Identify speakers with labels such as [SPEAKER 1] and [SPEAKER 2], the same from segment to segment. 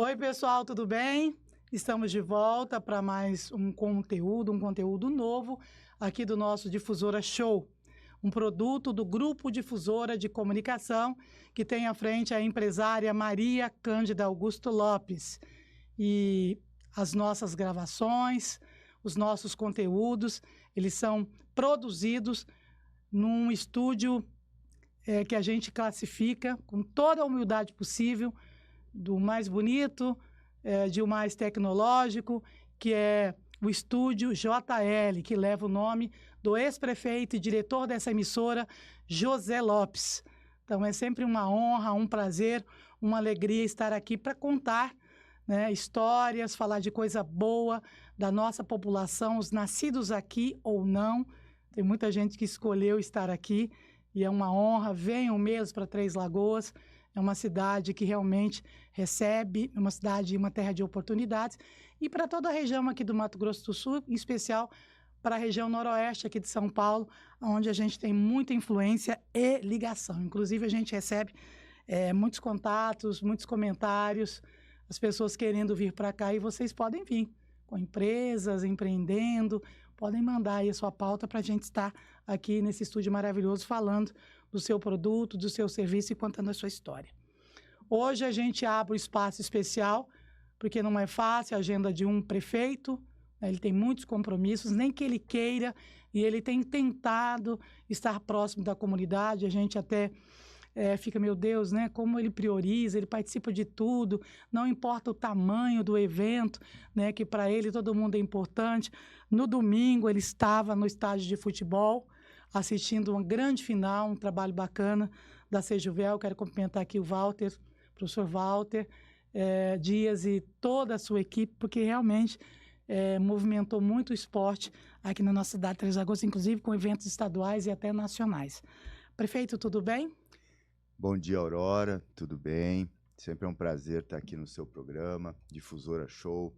[SPEAKER 1] Oi, pessoal, tudo bem? Estamos de volta para mais um conteúdo novo aqui do nosso Difusora Show, um produto do Grupo Difusora de Comunicação que tem à frente a empresária Maria Cândida Augusto Lopes. E as nossas gravações, os nossos conteúdos, eles são produzidos num estúdio que a gente classifica com toda a humildade possível, do mais bonito, de o mais tecnológico, que é o Estúdio JL, que leva o nome do ex-prefeito e diretor dessa emissora, José Lopes. Então, é sempre uma honra, um prazer, uma alegria estar aqui para contar, né, histórias, falar de coisa boa da nossa população, os nascidos aqui ou não. Tem muita gente que escolheu estar aqui e é uma honra. Venham mesmo para Três Lagoas. É uma cidade que realmente recebe, uma cidade e uma terra de oportunidades. E para toda a região aqui do Mato Grosso do Sul, em especial para a região noroeste aqui de São Paulo, onde a gente tem muita influência e ligação. Inclusive, a gente recebe muitos contatos, muitos comentários, as pessoas querendo vir para cá, e vocês podem vir com empresas, empreendendo, podem mandar aí a sua pauta para a gente estar aqui nesse estúdio maravilhoso falando do seu produto, do seu serviço e contando a sua história. Hoje a gente abre um espaço especial, porque não é fácil a agenda de um prefeito, né? Ele tem muitos compromissos, nem que ele queira, e ele tem tentado estar próximo da comunidade. A gente até fica, meu Deus, né? Como ele prioriza, ele participa de tudo, não importa o tamanho do evento, né? Que para ele todo mundo é importante. No domingo ele estava no estádio de futebol, assistindo uma grande final, um trabalho bacana da Sejuvel. Quero cumprimentar aqui o Walter, professor Walter Dias e toda a sua equipe, porque realmente movimentou muito o esporte aqui na nossa cidade de Três Lagoas, inclusive com eventos estaduais e até nacionais. Prefeito, tudo bem?
[SPEAKER 2] Bom dia, Aurora, tudo bem? Sempre é um prazer estar aqui no seu programa, Difusora Show,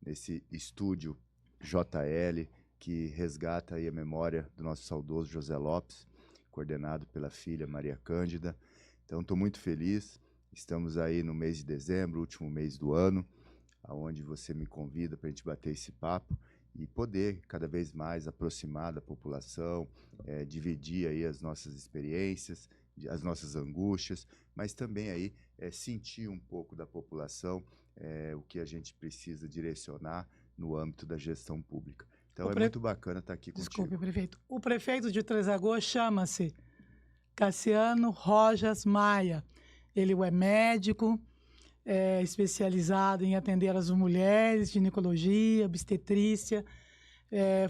[SPEAKER 2] nesse estúdio JL, que resgata aí a memória do nosso saudoso José Lopes, coordenado pela filha Maria Cândida. Então, estou muito feliz. Estamos aí no mês de dezembro, último mês do ano, onde você me convida para a gente bater esse papo e poder cada vez mais aproximar da população, dividir aí as nossas experiências, as nossas angústias, mas também aí sentir um pouco da população o que a gente precisa direcionar no âmbito da gestão pública. Então, muito bacana estar aqui contigo.
[SPEAKER 1] Desculpe, prefeito. O prefeito de Três Lagoas chama-se Cassiano Rojas Maia. Ele é médico, especializado em atender as mulheres, ginecologia, obstetrícia,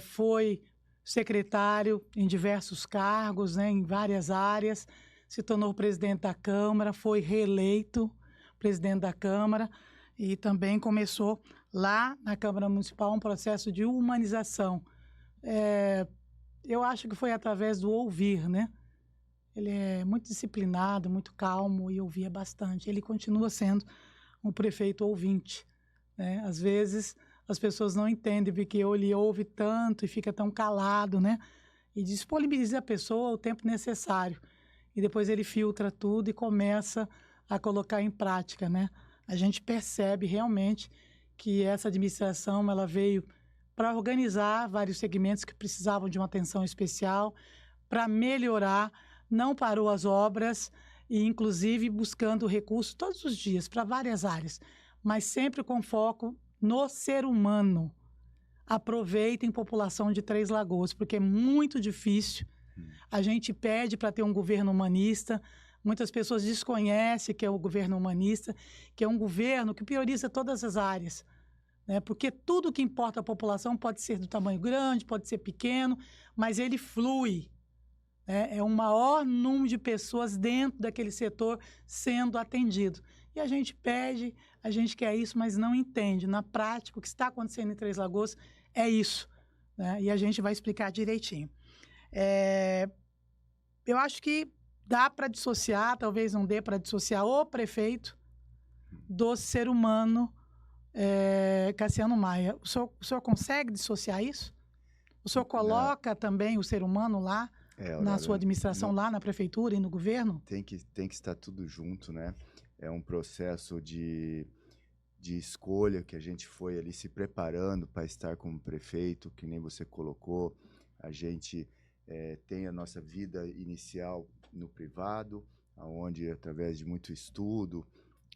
[SPEAKER 1] foi secretário em diversos cargos, né, em várias áreas, se tornou presidente da Câmara, foi reeleito presidente da Câmara e também começou lá na Câmara Municipal um processo de humanização. Eu acho que foi através do ouvir, né? Ele é muito disciplinado, muito calmo e ouvia bastante. Ele continua sendo um prefeito ouvinte, né? Às vezes as pessoas não entendem porque ele ouve tanto e fica tão calado, né? E disponibiliza a pessoa o tempo necessário. E depois ele filtra tudo e começa a colocar em prática, né? A gente percebe realmente que essa administração ela veio para organizar vários segmentos que precisavam de uma atenção especial, para melhorar, não parou as obras e, inclusive, buscando recursos todos os dias para várias áreas, mas sempre com foco no ser humano. Aproveitem população de Três Lagoas, porque é muito difícil. A gente pede para ter um governo humanista. Muitas pessoas desconhecem que é o governo humanista, que é um governo que prioriza todas as áreas, né? Porque tudo que importa à população pode ser do tamanho grande, pode ser pequeno, mas ele flui. É um maior número de pessoas dentro daquele setor sendo atendido. E a gente pede, a gente quer isso, mas não entende. Na prática, o que está acontecendo em Três Lagoas é isso, né? E a gente vai explicar direitinho. Eu acho que dá para dissociar, talvez não dê para dissociar o prefeito do ser humano Cassiano Maia. O senhor consegue dissociar isso? O senhor coloca também o ser humano lá? Na sua administração, lá na prefeitura e no governo?
[SPEAKER 2] Tem que estar tudo junto, né? É um processo de de escolha, que a gente foi ali se preparando para estar como prefeito, que nem você colocou. A gente tem a nossa vida inicial no privado, onde, através de muito estudo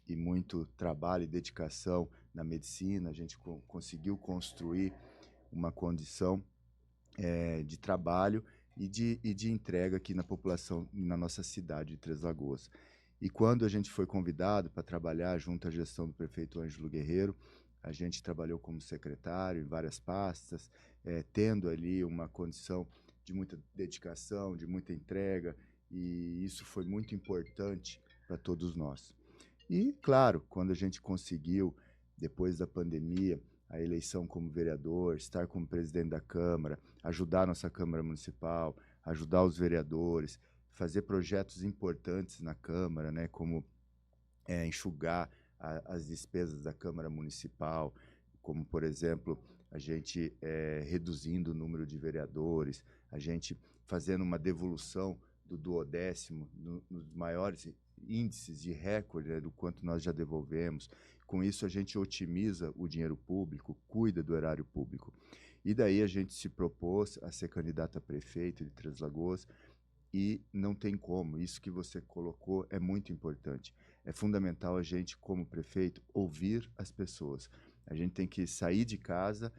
[SPEAKER 2] e muito trabalho e dedicação na medicina, a gente conseguiu construir uma condição de trabalho e de entrega aqui na população, na nossa cidade de Três Lagoas. E quando a gente foi convidado para trabalhar junto à gestão do prefeito Ângelo Guerreiro, a gente trabalhou como secretário em várias pastas, tendo ali uma condição de muita dedicação, de muita entrega, e isso foi muito importante para todos nós. E, claro, quando a gente conseguiu, depois da pandemia, a eleição como vereador, estar como presidente da Câmara, ajudar a nossa Câmara Municipal, ajudar os vereadores, fazer projetos importantes na Câmara, né, como enxugar as despesas da Câmara Municipal, como, por exemplo, a gente reduzindo o número de vereadores, a gente fazendo uma devolução do duodécimo nos maiores índices de recorde, né, do quanto nós já devolvemos. Com isso, a gente otimiza o dinheiro público, cuida do erário público. E daí a gente se propôs a ser candidato a prefeito de Três Lagoas, e não tem como. Isso que você colocou é muito importante. É fundamental a gente, como prefeito, ouvir as pessoas. A gente tem que sair de casa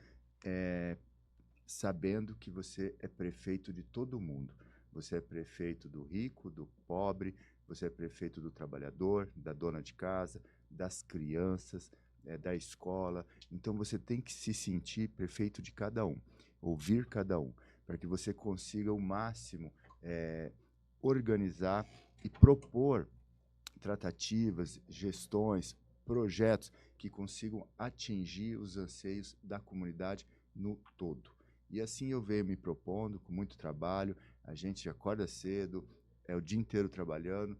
[SPEAKER 2] sabendo que você é prefeito de todo mundo. Você é prefeito do rico, do pobre, você é prefeito do trabalhador, da dona de casa, das crianças, da escola. Então você tem que se sentir prefeito de cada um, ouvir cada um, para que você consiga o máximo organizar e propor tratativas, gestões, projetos que consigam atingir os anseios da comunidade no todo. E assim eu venho me propondo, com muito trabalho. A gente acorda cedo, é o dia inteiro trabalhando,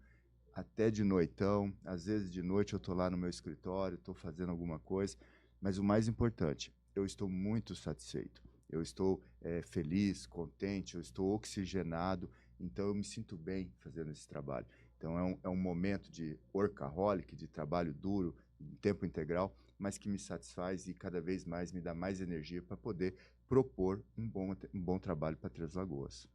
[SPEAKER 2] até de noitão. Às vezes de noite eu estou lá no meu escritório, estou fazendo alguma coisa, mas o mais importante, eu estou muito satisfeito. Eu estou feliz, contente, eu estou oxigenado, então eu me sinto bem fazendo esse trabalho. Então é um momento de workaholic, de trabalho duro, em tempo integral, mas que me satisfaz e cada vez mais me dá mais energia para poder propor um bom trabalho para Três Lagoas.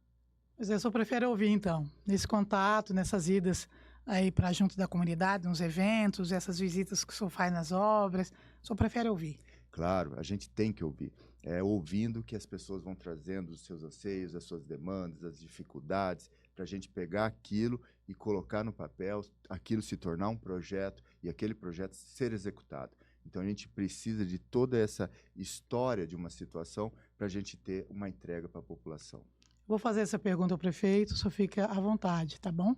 [SPEAKER 1] Mas eu só prefiro ouvir, então, nesse contato, nessas idas aí para junto da comunidade, nos eventos, essas visitas que o senhor faz nas obras, só prefere ouvir.
[SPEAKER 2] Claro, a gente tem que ouvir. É ouvindo que as pessoas vão trazendo os seus anseios, as suas demandas, as dificuldades, para a gente pegar aquilo e colocar no papel, aquilo se tornar um projeto e aquele projeto ser executado. Então a gente precisa de toda essa história de uma situação para a gente ter uma entrega para a população.
[SPEAKER 1] Vou fazer essa pergunta ao prefeito, só fica à vontade, tá bom?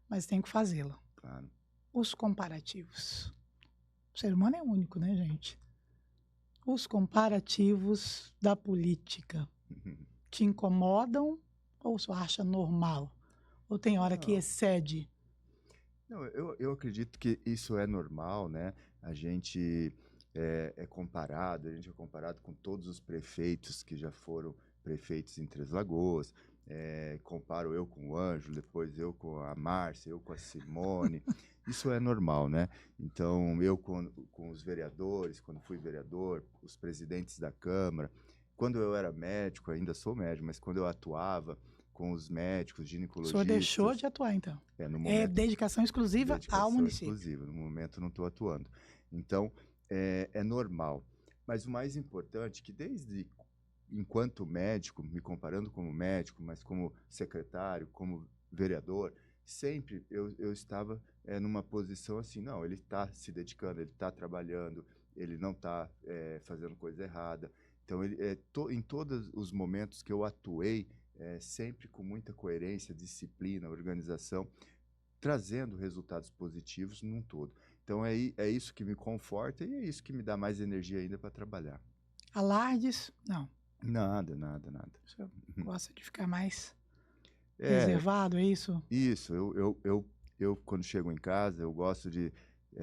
[SPEAKER 1] Mas tem que fazê-la.
[SPEAKER 2] Claro.
[SPEAKER 1] Os comparativos. O ser humano é único, né, gente? Os comparativos da política te incomodam ou você acha normal? Ou tem hora que
[SPEAKER 2] Não.
[SPEAKER 1] excede?
[SPEAKER 2] Não, eu acredito que isso é normal, né? A gente é comparado, a gente é comparado com todos os prefeitos que já foram prefeitos em Três Lagoas. Comparo eu com o Ângelo, depois eu com a Márcia, eu com a Simone. Isso é normal, né? Então, eu com os vereadores, quando fui vereador, os presidentes da Câmara, quando eu era médico, ainda sou médico, mas quando eu atuava com os médicos,
[SPEAKER 1] O
[SPEAKER 2] ginecologistas...
[SPEAKER 1] senhor deixou de atuar, então.
[SPEAKER 2] no
[SPEAKER 1] É
[SPEAKER 2] momento,
[SPEAKER 1] dedicação exclusiva ao
[SPEAKER 2] dedicação
[SPEAKER 1] município.
[SPEAKER 2] exclusiva. No momento, não estou atuando. Então, é normal. Mas o mais importante é que desde enquanto médico, me comparando como médico, mas como secretário, como vereador, sempre eu estava numa posição assim, não, ele está se dedicando, ele está trabalhando, ele não está fazendo coisa errada. Então, em todos os momentos que eu atuei, sempre com muita coerência, disciplina, organização, trazendo resultados positivos num todo. Então, é isso que me conforta e é isso que me dá mais energia ainda para trabalhar.
[SPEAKER 1] Alardes? Não.
[SPEAKER 2] Nada.
[SPEAKER 1] O senhor gosta de ficar mais
[SPEAKER 2] É,
[SPEAKER 1] reservado, é isso?
[SPEAKER 2] isso. Eu, quando chego em casa, eu gosto de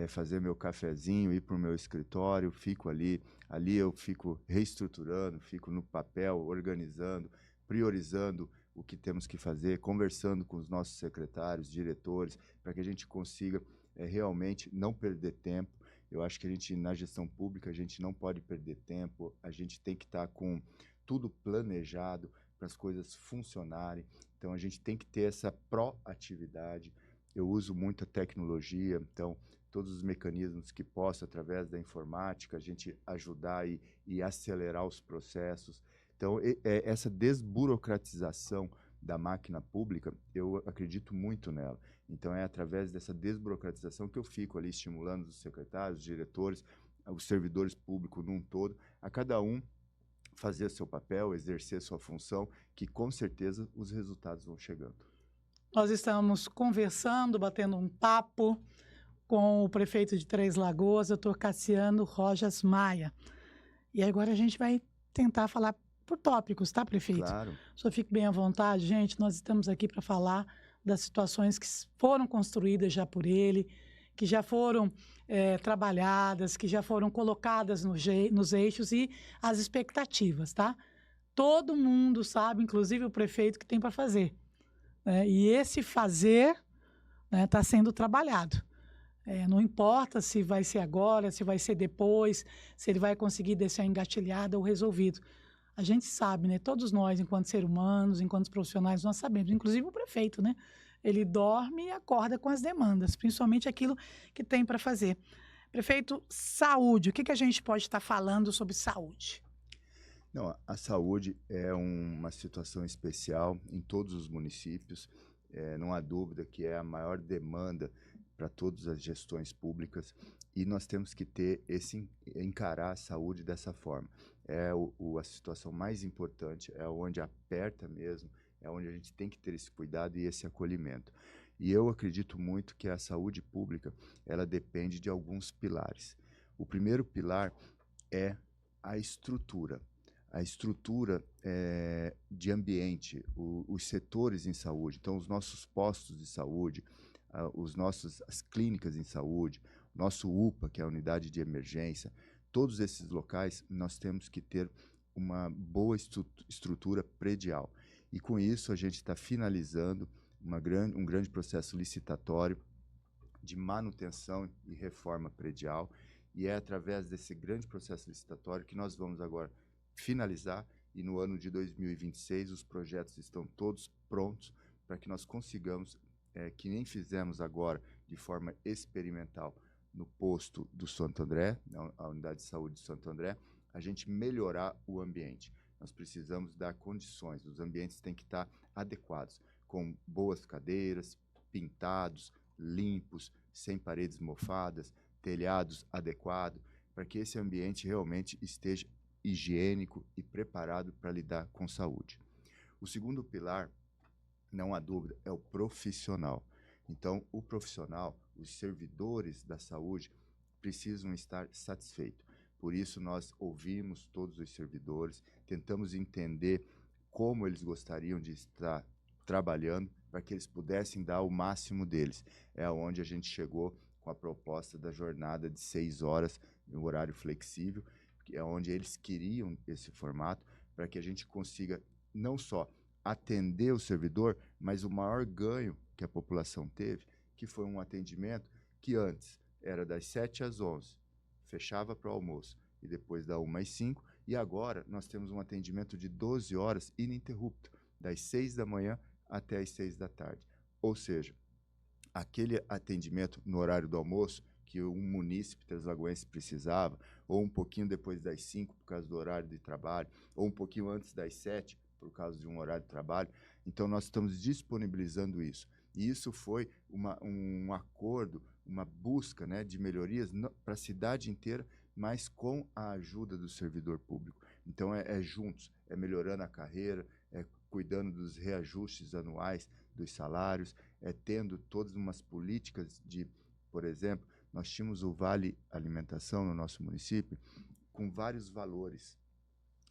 [SPEAKER 2] fazer meu cafezinho, ir para o meu escritório, fico ali. Ali eu fico reestruturando, fico no papel, organizando, priorizando o que temos que fazer, conversando com os nossos secretários, diretores, para que a gente consiga realmente não perder tempo. Eu acho que a gente, na gestão pública, a gente não pode perder tempo, a gente tem que estar com tudo planejado para as coisas funcionarem. Então, a gente tem que ter essa proatividade. Eu uso muito a tecnologia, então, todos os mecanismos que possa, através da informática, a gente ajudar e acelerar os processos. Então, essa desburocratização da máquina pública, eu acredito muito nela. Então, é através dessa desburocratização que eu fico ali estimulando os secretários, os diretores, os servidores públicos num todo, a cada um fazer seu papel, exercer sua função, que com certeza os resultados vão chegando.
[SPEAKER 1] Nós estamos conversando, batendo um papo com o prefeito de Três Lagoas, doutor Cassiano Rojas Maia. E agora a gente vai tentar falar por tópicos, tá, prefeito?
[SPEAKER 2] Claro.
[SPEAKER 1] O senhor fique bem à vontade, gente. Nós estamos aqui para falar das situações que foram construídas já por ele, que já foram trabalhadas, que já foram colocadas nos eixos e as expectativas, tá? Todo mundo sabe, inclusive o prefeito, que tem para fazer, né? E esse fazer está sendo trabalhado. Não importa se vai ser agora, se vai ser depois, se ele vai conseguir deixar engatilhado ou resolvido. A gente sabe, né? Todos nós, enquanto seres humanos, enquanto profissionais, nós sabemos. Inclusive o prefeito, né? Ele dorme e acorda com as demandas, principalmente aquilo que tem para fazer. Prefeito, saúde. O que a gente pode estar falando sobre saúde?
[SPEAKER 2] Não, a saúde é uma situação especial em todos os municípios. Não há dúvida que é a maior demanda para todas as gestões públicas e nós temos que encarar a saúde dessa forma. A situação mais importante, é onde aperta mesmo, é onde a gente tem que ter esse cuidado e esse acolhimento. E eu acredito muito que a saúde pública, ela depende de alguns pilares. O primeiro pilar é a estrutura. A estrutura de ambiente, os setores em saúde, então os nossos postos de saúde, as clínicas em saúde, nosso UPA, que é a unidade de emergência, todos esses locais nós temos que ter uma boa estrutura predial. E com isso a gente está finalizando um grande processo licitatório de manutenção e reforma predial, e é através desse grande processo licitatório que nós vamos agora finalizar, e no ano de 2026 os projetos estão todos prontos para que nós consigamos, que nem fizemos agora de forma experimental no posto do Santo André, a unidade de saúde de Santo André, a gente melhorar o ambiente. Nós precisamos dar condições, os ambientes têm que estar adequados, com boas cadeiras, pintados, limpos, sem paredes mofadas, telhados adequados, para que esse ambiente realmente esteja higiênico e preparado para lidar com saúde. O segundo pilar, não há dúvida, é o profissional. Então, o profissional, os servidores da saúde, precisam estar satisfeitos. Por isso, nós ouvimos todos os servidores, tentamos entender como eles gostariam de estar trabalhando para que eles pudessem dar o máximo deles. É onde a gente chegou com a proposta da jornada de 6 horas, no horário flexível, que é onde eles queriam esse formato, para que a gente consiga não só atender o servidor, mas o maior ganho que a população teve, que foi um atendimento que antes era das 7 às 11, fechava para o almoço, e depois da 1 às 5, e agora nós temos um atendimento de 12 horas ininterrupto, das 6 da manhã até as 6 da tarde. Ou seja, aquele atendimento no horário do almoço, que um munícipe treslagoense precisava, ou um pouquinho depois das 5, por causa do horário de trabalho, ou um pouquinho antes das 7, por causa de um horário de trabalho. Então, nós estamos disponibilizando isso. E isso foi um acordo, uma busca, né, de melhorias para a cidade inteira, mas com a ajuda do servidor público. Então, juntos, melhorando a carreira, cuidando dos reajustes anuais dos salários, tendo todas umas políticas de, por exemplo, nós tínhamos o Vale Alimentação no nosso município com vários valores.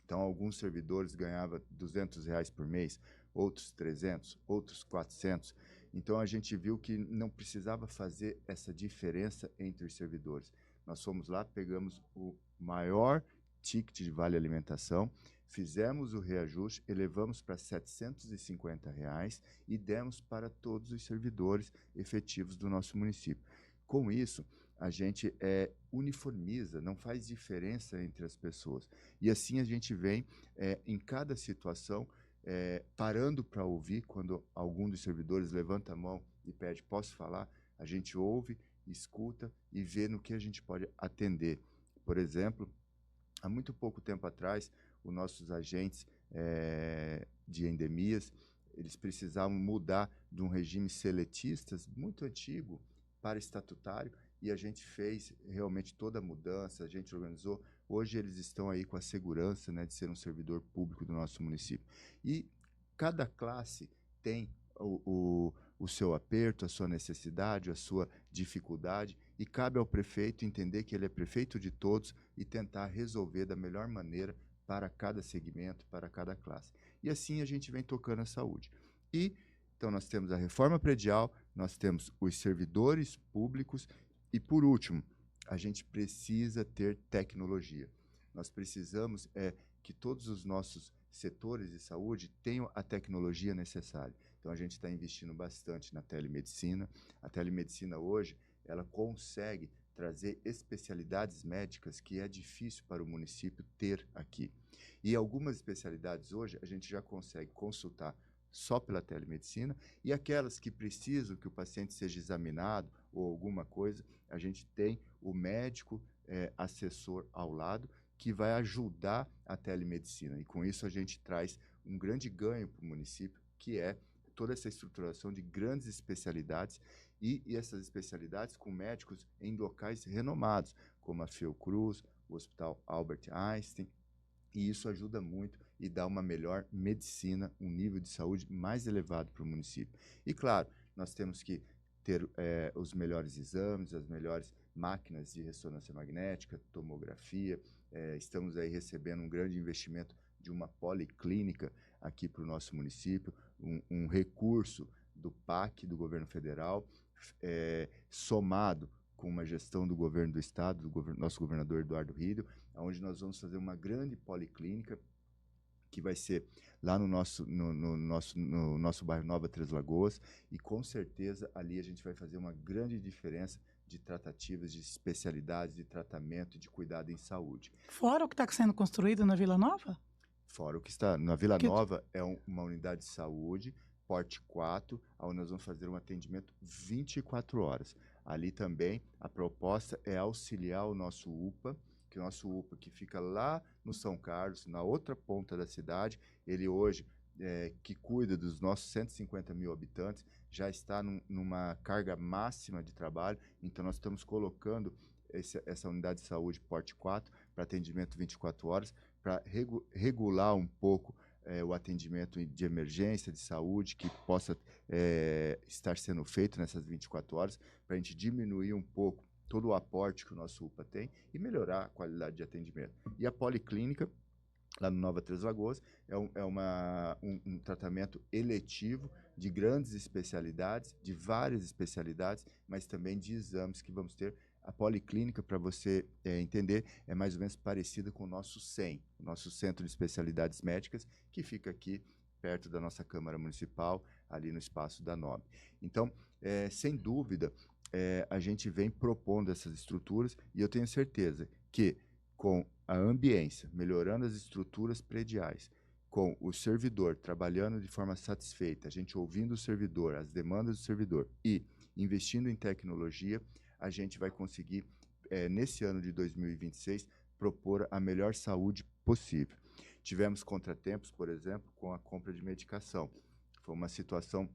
[SPEAKER 2] Então, alguns servidores ganhavam R$200 por mês, outros 300, outros 400. Então, a gente viu que não precisava fazer essa diferença entre os servidores. Nós fomos lá, pegamos o maior ticket de Vale Alimentação, fizemos o reajuste, elevamos para R$750 e demos para todos os servidores efetivos do nosso município. Com isso, a gente uniformiza, não faz diferença entre as pessoas. E assim a gente vem, em cada situação, parando para ouvir. Quando algum dos servidores levanta a mão e pede, posso falar? A gente ouve, escuta e vê no que a gente pode atender. Por exemplo, há muito pouco tempo atrás, os nossos agentes de endemias, eles precisavam mudar de um regime seletista muito antigo para estatutário, e a gente fez realmente toda a mudança, a gente organizou. Hoje eles estão aí com a segurança, né, de ser um servidor público do nosso município. E cada classe tem o seu aperto, a sua necessidade, a sua dificuldade, e cabe ao prefeito entender que ele é prefeito de todos e tentar resolver da melhor maneira para cada segmento, para cada classe. E assim a gente vem tocando a saúde. E então nós temos a reforma predial, nós temos os servidores públicos e, por último, a gente precisa ter tecnologia. Nós precisamos que todos os nossos setores de saúde tenham a tecnologia necessária. Então a gente está investindo bastante na telemedicina. A telemedicina hoje, ela consegue trazer especialidades médicas que é difícil para o município ter aqui. E algumas especialidades hoje a gente já consegue consultar só pela telemedicina, e aquelas que precisam que o paciente seja examinado ou alguma coisa, a gente tem o médico assessor ao lado que vai ajudar a telemedicina. E com isso a gente traz um grande ganho para o município, que é toda essa estruturação de grandes especialidades, e essas especialidades com médicos em locais renomados, como a Fiocruz, o Hospital Albert Einstein, e isso ajuda muito e dá uma melhor medicina, um nível de saúde mais elevado para o município. E claro, nós temos que ter os melhores exames, as melhores máquinas de ressonância magnética, tomografia. Estamos aí recebendo um grande investimento de uma policlínica aqui para o nosso município, um recurso do PAC, do governo federal, somado com uma gestão do governo do estado, do nosso governador Eduardo Riedel, onde nós vamos fazer uma grande policlínica que vai ser lá no nosso bairro Nova Três Lagoas, e com certeza ali a gente vai fazer uma grande diferença de tratativas, de especialidades, de tratamento, de cuidado em saúde.
[SPEAKER 1] Fora o que está sendo construído na Vila Nova?
[SPEAKER 2] Fora o que está na Vila Nova, é uma unidade de saúde, porte 4, onde nós vamos fazer um atendimento 24 horas. Ali também a proposta é auxiliar o nosso UPA, que o nosso UPA, que fica lá no São Carlos, na outra ponta da cidade, ele hoje, que cuida dos nossos 150 mil habitantes, já está numa carga máxima de trabalho. Então nós estamos colocando essa unidade de saúde porte 4 para atendimento 24 horas, para regular um pouco o atendimento de emergência, de saúde, que possa estar sendo feito nessas 24 horas, para a gente diminuir um pouco todo o aporte que o nosso UPA tem e melhorar a qualidade de atendimento. E a policlínica, lá no Nova Três Lagoas, é um tratamento eletivo de grandes especialidades, de várias especialidades, mas também de exames que vamos ter. A policlínica, para você entender, é mais ou menos parecida com o nosso CEM, o nosso Centro de Especialidades Médicas, que fica aqui perto da nossa Câmara Municipal, ali no espaço da NOB. Então, sem dúvida, a gente vem propondo essas estruturas, e eu tenho certeza que, com a ambiência, melhorando as estruturas prediais, com o servidor trabalhando de forma satisfeita, a gente ouvindo o servidor, as demandas do servidor e investindo em tecnologia, a gente vai conseguir, nesse ano de 2026, propor a melhor saúde possível. Tivemos contratempos, por exemplo, com a compra de medicação. Foi uma situação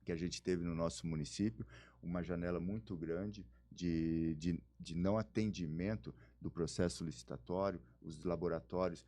[SPEAKER 2] que a gente teve no nosso município, uma janela muito grande de não atendimento do processo licitatório, os laboratórios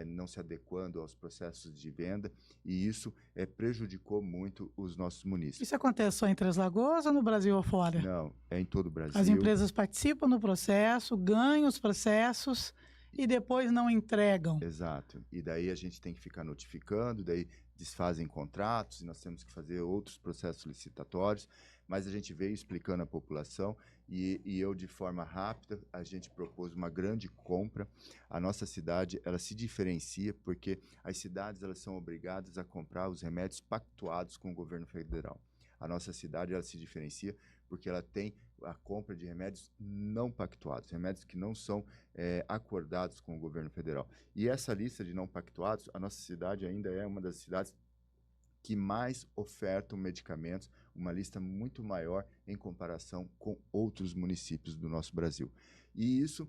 [SPEAKER 2] não se adequando aos processos de venda, e isso prejudicou muito os nossos munícipes.
[SPEAKER 1] Isso acontece só em Três Lagoas ou no Brasil ou fora?
[SPEAKER 2] Não, é em todo o Brasil.
[SPEAKER 1] As empresas participam do processo, ganham os processos e depois não entregam.
[SPEAKER 2] Exato. E daí a gente tem que ficar notificando, daí desfazem contratos, e nós temos que fazer outros processos licitatórios, mas a gente veio explicando à população, e eu, de forma rápida, a gente propôs uma grande compra. A nossa cidade, ela se diferencia porque as cidades, elas são obrigadas a comprar os remédios pactuados com o governo federal. A nossa cidade, ela se diferencia porque ela tem a compra de remédios não pactuados, remédios que não são acordados com o governo federal. E essa lista de não pactuados, a nossa cidade ainda é uma das cidades que mais ofertam medicamentos, uma lista muito maior em comparação com outros municípios do nosso Brasil. E isso,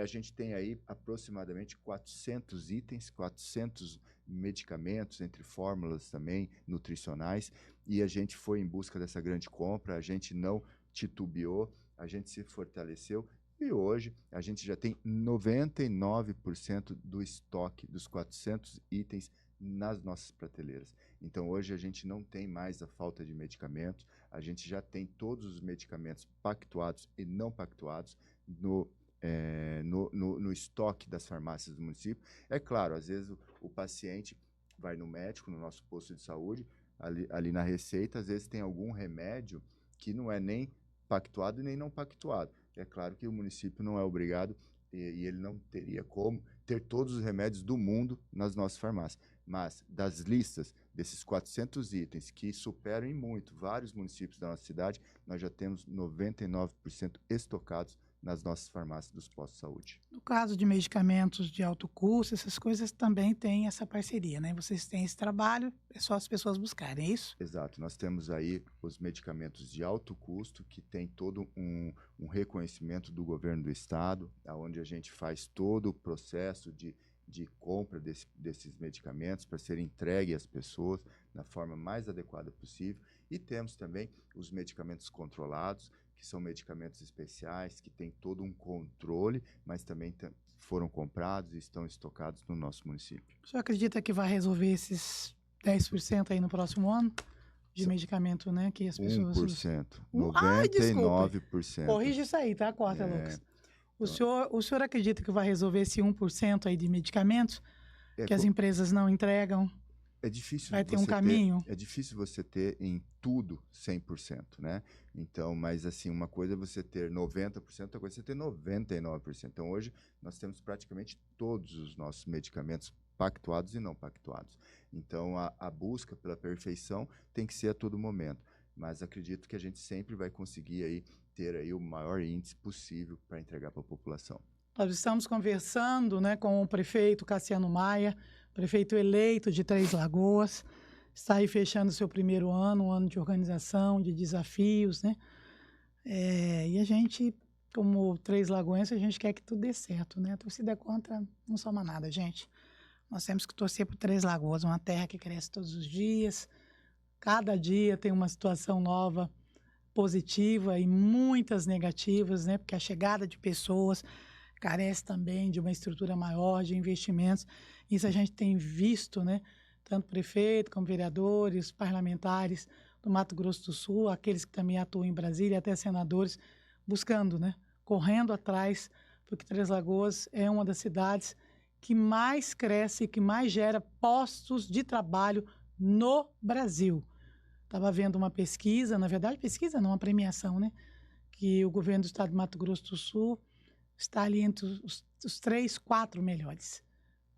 [SPEAKER 2] a gente tem aí aproximadamente 400 itens, 400 medicamentos, entre fórmulas também, nutricionais, e a gente foi em busca dessa grande compra, a gente não titubeou, a gente se fortaleceu, e hoje a gente já tem 99% do estoque dos 400 itens nas nossas prateleiras. Então, hoje a gente não tem mais a falta de medicamentos, a gente já tem todos os medicamentos pactuados e não pactuados no estoque das farmácias do município. É claro, às vezes o paciente vai no médico, no nosso posto de saúde, ali na receita, às vezes tem algum remédio que não é nem pactuado e nem não pactuado. É claro que o município não é obrigado e ele não teria como ter todos os remédios do mundo nas nossas farmácias. Mas das listas desses 400 itens que superam em muito vários municípios da nossa cidade, nós já temos 99% estocados nas nossas farmácias dos postos de saúde.
[SPEAKER 1] No caso de medicamentos de alto custo, essas coisas também têm essa parceria, né? Vocês têm esse trabalho, é só as pessoas buscarem, é isso?
[SPEAKER 2] Exato. Nós temos aí os medicamentos de alto custo, que tem todo um reconhecimento do governo do estado, onde a gente faz todo o processo de compra desses medicamentos para ser entregue às pessoas da forma mais adequada possível. E temos também os medicamentos controlados, que são medicamentos especiais, que têm todo um controle, mas também foram comprados e estão estocados no nosso município.
[SPEAKER 1] O senhor acredita que vai resolver esses 10% aí no próximo ano de medicamento, né? Que as pessoas...
[SPEAKER 2] 1%.
[SPEAKER 1] Ai, desculpe.
[SPEAKER 2] 99%.
[SPEAKER 1] Corrige isso aí, tá? Corta, Lucas. O senhor acredita que vai resolver esse 1% aí de medicamentos que as empresas não entregam?
[SPEAKER 2] É difícil.
[SPEAKER 1] Vai ter um caminho?
[SPEAKER 2] É difícil você ter em tudo 100%, né? Então, mas assim, uma coisa é você ter 90%, outra coisa é você ter 99%. Então, hoje, nós temos praticamente todos os nossos medicamentos pactuados e não pactuados. Então, a busca pela perfeição tem que ser a todo momento. Mas acredito que a gente sempre vai conseguir aí ter aí o maior índice possível para entregar para a população.
[SPEAKER 1] Nós estamos conversando, né, com o prefeito Cassiano Maia, prefeito eleito de Três Lagoas, está aí fechando seu primeiro ano, um ano de organização, de desafios, né? E a gente, como Três Lagoenses, a gente quer que tudo dê certo, né? A torcida é contra, não soma nada, gente. Nós temos que torcer por Três Lagoas, uma terra que cresce todos os dias. Cada dia tem uma situação nova, positiva e muitas negativas, né? Porque a chegada de pessoas carece também de uma estrutura maior, de investimentos. Isso a gente tem visto, né? Tanto prefeito como vereadores, parlamentares do Mato Grosso do Sul, aqueles que também atuam em Brasília, até senadores, buscando, né? Correndo atrás, porque Três Lagoas é uma das cidades que mais cresce, que mais gera postos de trabalho no Brasil. Estava vendo uma pesquisa, na verdade, pesquisa não, uma premiação, né? Que o governo do estado de Mato Grosso do Sul está ali entre os 3, 4 melhores.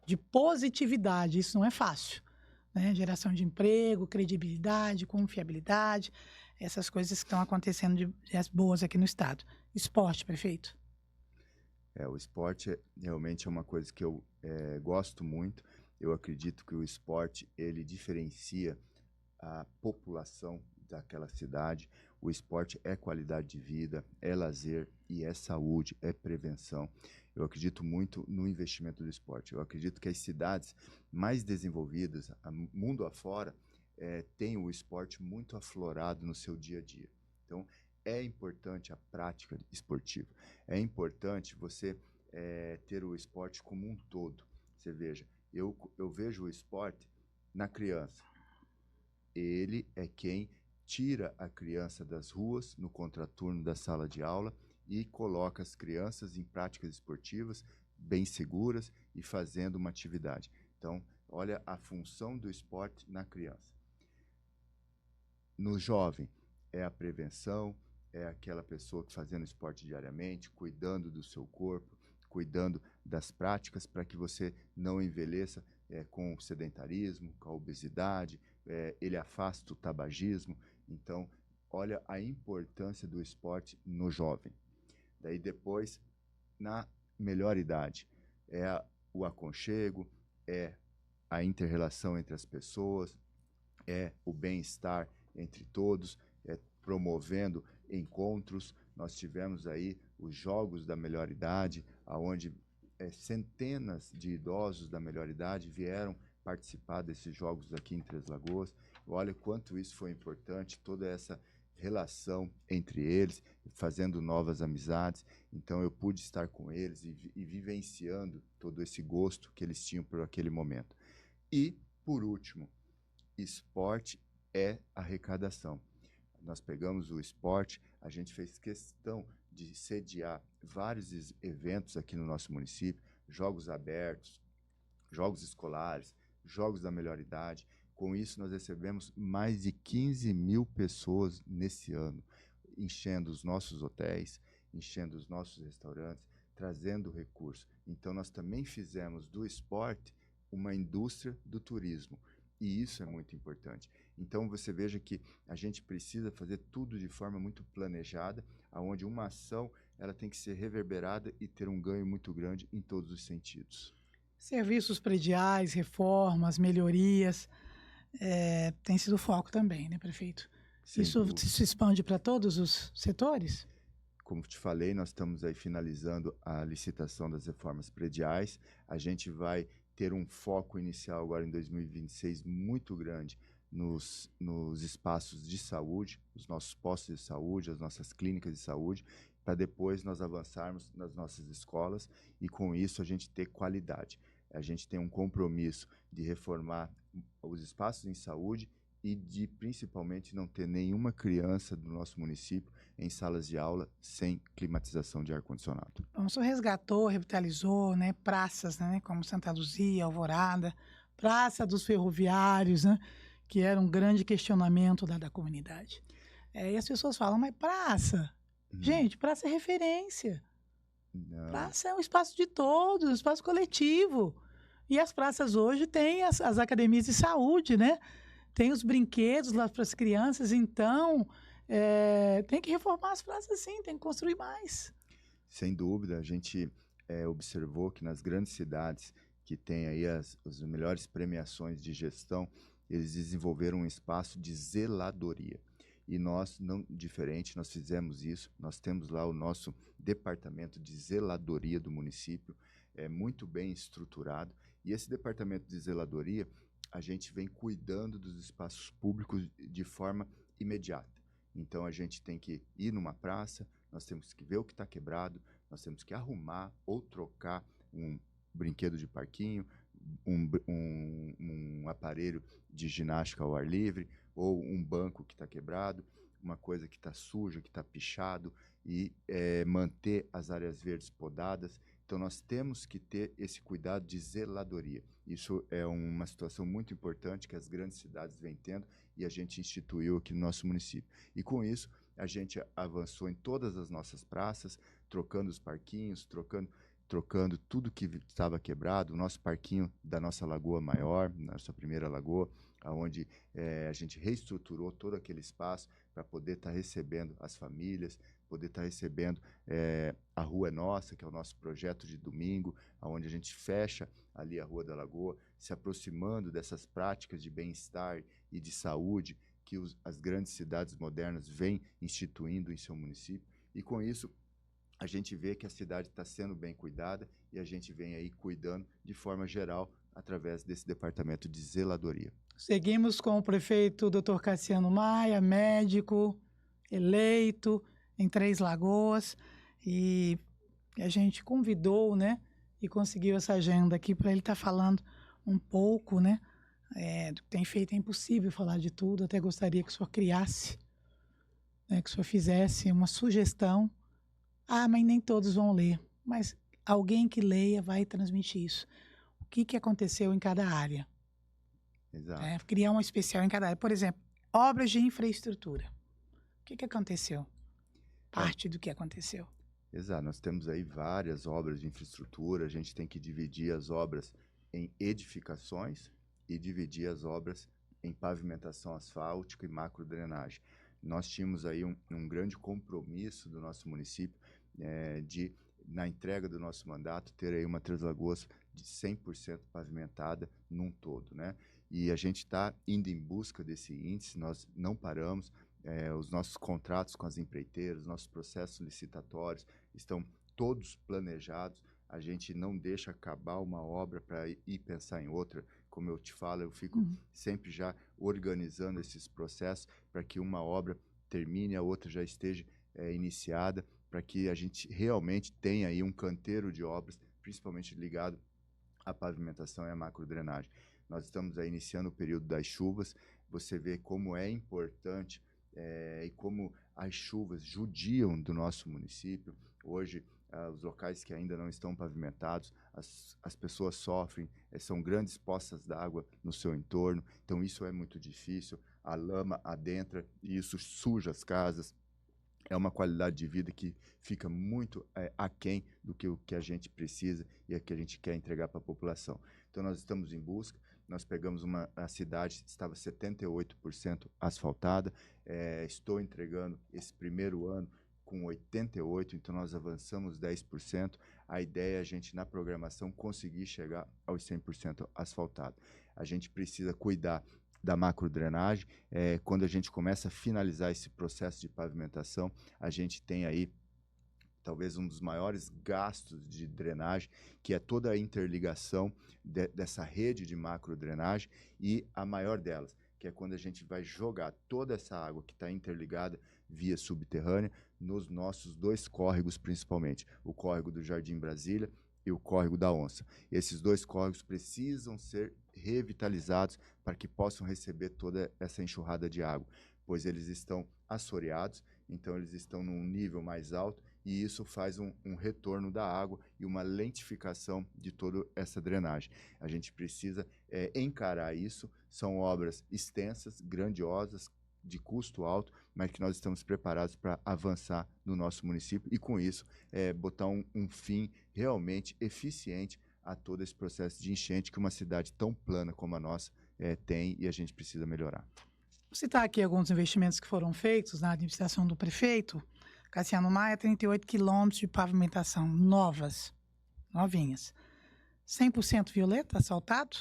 [SPEAKER 1] De positividade, isso não é fácil, né? Geração de emprego, credibilidade, confiabilidade, essas coisas que estão acontecendo de boas aqui no estado. Esporte, prefeito.
[SPEAKER 2] O esporte realmente é uma coisa que eu gosto muito. Eu acredito que o esporte, ele diferencia a população daquela cidade. O esporte é qualidade de vida, é lazer e é saúde, é prevenção. Eu acredito muito no investimento do esporte. Eu acredito que as cidades mais desenvolvidas, mundo afora, têm o esporte muito aflorado no seu dia a dia. Então, é importante a prática esportiva. É importante você ter o esporte como um todo. Você veja, eu vejo o esporte na criança. Ele é quem tira a criança das ruas, no contraturno da sala de aula, e coloca as crianças em práticas esportivas bem seguras e fazendo uma atividade. Então, olha a função do esporte na criança. No jovem, é a prevenção, é aquela pessoa que fazendo esporte diariamente, cuidando do seu corpo, cuidando das práticas para que você não envelheça com o sedentarismo, com a obesidade, ele afasta o tabagismo. Então, olha a importância do esporte no jovem. Daí depois, na melhor idade, o aconchego, é a inter-relação entre as pessoas, é o bem-estar entre todos, é promovendo encontros. Nós tivemos aí os Jogos da Melhor Idade, onde centenas de idosos da melhor idade vieram participar desses jogos aqui em Três Lagoas. Olha quanto isso foi importante, toda essa relação entre eles, fazendo novas amizades. Então eu pude estar com eles e vivenciando todo esse gosto que eles tinham por aquele momento. E, por último, esporte é arrecadação. Nós pegamos o esporte, a gente fez questão de sediar vários eventos aqui no nosso município, jogos abertos, jogos escolares, jogos da melhor idade. Com isso, nós recebemos mais de 15 mil pessoas nesse ano, enchendo os nossos hotéis, enchendo os nossos restaurantes, trazendo recursos. Então, nós também fizemos do esporte uma indústria do turismo. E isso é muito importante. Então, você veja que a gente precisa fazer tudo de forma muito planejada, onde uma ação ela tem que ser reverberada e ter um ganho muito grande em todos os sentidos.
[SPEAKER 1] Serviços prediais, reformas, melhorias, tem sido o foco também, né, prefeito? Isso se expande para todos os setores?
[SPEAKER 2] Como te falei, nós estamos aí finalizando a licitação das reformas prediais. A gente vai ter um foco inicial agora em 2026 muito grande nos espaços de saúde, os nossos postos de saúde, as nossas clínicas de saúde, para depois nós avançarmos nas nossas escolas e com isso a gente ter qualidade. A gente tem um compromisso de reformar os espaços em saúde e de, principalmente, não ter nenhuma criança do nosso município em salas de aula sem climatização de ar-condicionado.
[SPEAKER 1] Bom, o senhor resgatou, revitalizou, né, praças, né, como Santa Luzia, Alvorada, Praça dos Ferroviários, né, que era um grande questionamento da comunidade. E as pessoas falam, mas praça? Gente, praça é referência.
[SPEAKER 2] Não.
[SPEAKER 1] Praça é um espaço de todos, um espaço coletivo. E as praças hoje têm as academias de saúde, né? Tem os brinquedos lá para as crianças, então tem que reformar as praças sim, tem que construir mais.
[SPEAKER 2] Sem dúvida, a gente observou que nas grandes cidades que têm aí as melhores premiações de gestão, eles desenvolveram um espaço de zeladoria. E nós, não diferente, nós fizemos isso, nós temos lá o nosso departamento de zeladoria do município, muito bem estruturado, e esse departamento de zeladoria, a gente vem cuidando dos espaços públicos de forma imediata. Então, a gente tem que ir numa praça, nós temos que ver o que está quebrado, nós temos que arrumar ou trocar um brinquedo de parquinho, um aparelho de ginástica ao ar livre, ou um banco que está quebrado, uma coisa que está suja, que está pichado, e manter as áreas verdes podadas. Então, nós temos que ter esse cuidado de zeladoria. Isso é uma situação muito importante que as grandes cidades vêm tendo e a gente instituiu aqui no nosso município. E com isso, a gente avançou em todas as nossas praças, trocando os parquinhos, trocando tudo que estava quebrado, o nosso parquinho da nossa Lagoa Maior, nossa primeira lagoa, onde a gente reestruturou todo aquele espaço para poder estar recebendo as famílias, poder estar recebendo a Rua Nossa, que é o nosso projeto de domingo, onde a gente fecha ali a Rua da Lagoa, se aproximando dessas práticas de bem-estar e de saúde que as grandes cidades modernas vêm instituindo em seu município. E com isso, a gente vê que a cidade está sendo bem cuidada e a gente vem aí cuidando de forma geral através desse departamento de zeladoria.
[SPEAKER 1] Seguimos com o prefeito Dr. Cassiano Maia, médico, eleito em Três Lagoas, e a gente convidou, né, e conseguiu essa agenda aqui para ele estar falando um pouco, né, do que tem feito. É impossível falar de tudo, até gostaria que o senhor criasse, né, que o senhor fizesse uma sugestão. Mas nem todos vão ler, mas alguém que leia vai transmitir isso. O que aconteceu em cada área?
[SPEAKER 2] Exato.
[SPEAKER 1] Criar um especial em cada área. Por exemplo, obras de infraestrutura. O que aconteceu? Parte do que aconteceu.
[SPEAKER 2] Exato. Nós temos aí várias obras de infraestrutura. A gente tem que dividir as obras em edificações e dividir as obras em pavimentação asfáltica e macrodrenagem. Nós tínhamos aí um grande compromisso do nosso município de, na entrega do nosso mandato, ter aí uma Três Lagoas de 100% pavimentada num todo, né? E a gente está indo em busca desse índice, nós não paramos, os nossos contratos com as empreiteiras, os nossos processos licitatórios estão todos planejados, a gente não deixa acabar uma obra para ir pensar em outra. Como eu te falo, eu fico sempre já organizando esses processos para que uma obra termine, a outra já esteja iniciada, para que a gente realmente tenha aí um canteiro de obras, principalmente ligado à pavimentação e à macrodrenagem. Nós estamos aí iniciando o período das chuvas, você vê como é importante e como as chuvas judiam do nosso município. Hoje, os locais que ainda não estão pavimentados, as pessoas sofrem, são grandes poças d'água no seu entorno, então isso é muito difícil, a lama adentra e isso suja as casas. É uma qualidade de vida que fica muito aquém do que o que a gente precisa e que a gente quer entregar para a população. Então, nós estamos em busca, nós pegamos a cidade, estava 78% asfaltada, estou entregando esse primeiro ano com 88%, então nós avançamos 10%. A ideia é a gente, na programação, conseguir chegar aos 100% asfaltado. A gente precisa cuidar da macrodrenagem. Quando a gente começa a finalizar esse processo de pavimentação, a gente tem aí talvez um dos maiores gastos de drenagem, que é toda a interligação dessa rede de macrodrenagem, e a maior delas, que é quando a gente vai jogar toda essa água que está interligada via subterrânea nos nossos dois córregos, principalmente, o córrego do Jardim Brasília e o córrego da Onça. Esses dois córregos precisam ser revitalizados para que possam receber toda essa enxurrada de água, pois eles estão assoreados, então eles estão num nível mais alto, e isso faz um retorno da água e uma lentificação de toda essa drenagem. A gente precisa encarar isso, são obras extensas, grandiosas, de custo alto, mas que nós estamos preparados para avançar no nosso município e, com isso, botar um fim realmente eficiente a todo esse processo de enchente que uma cidade tão plana como a nossa tem, e a gente precisa melhorar.
[SPEAKER 1] Vou citar aqui alguns investimentos que foram feitos na administração do prefeito Cassiano Maia: 38 quilômetros de pavimentação novas, novinhas. 100% violeta, asfaltado.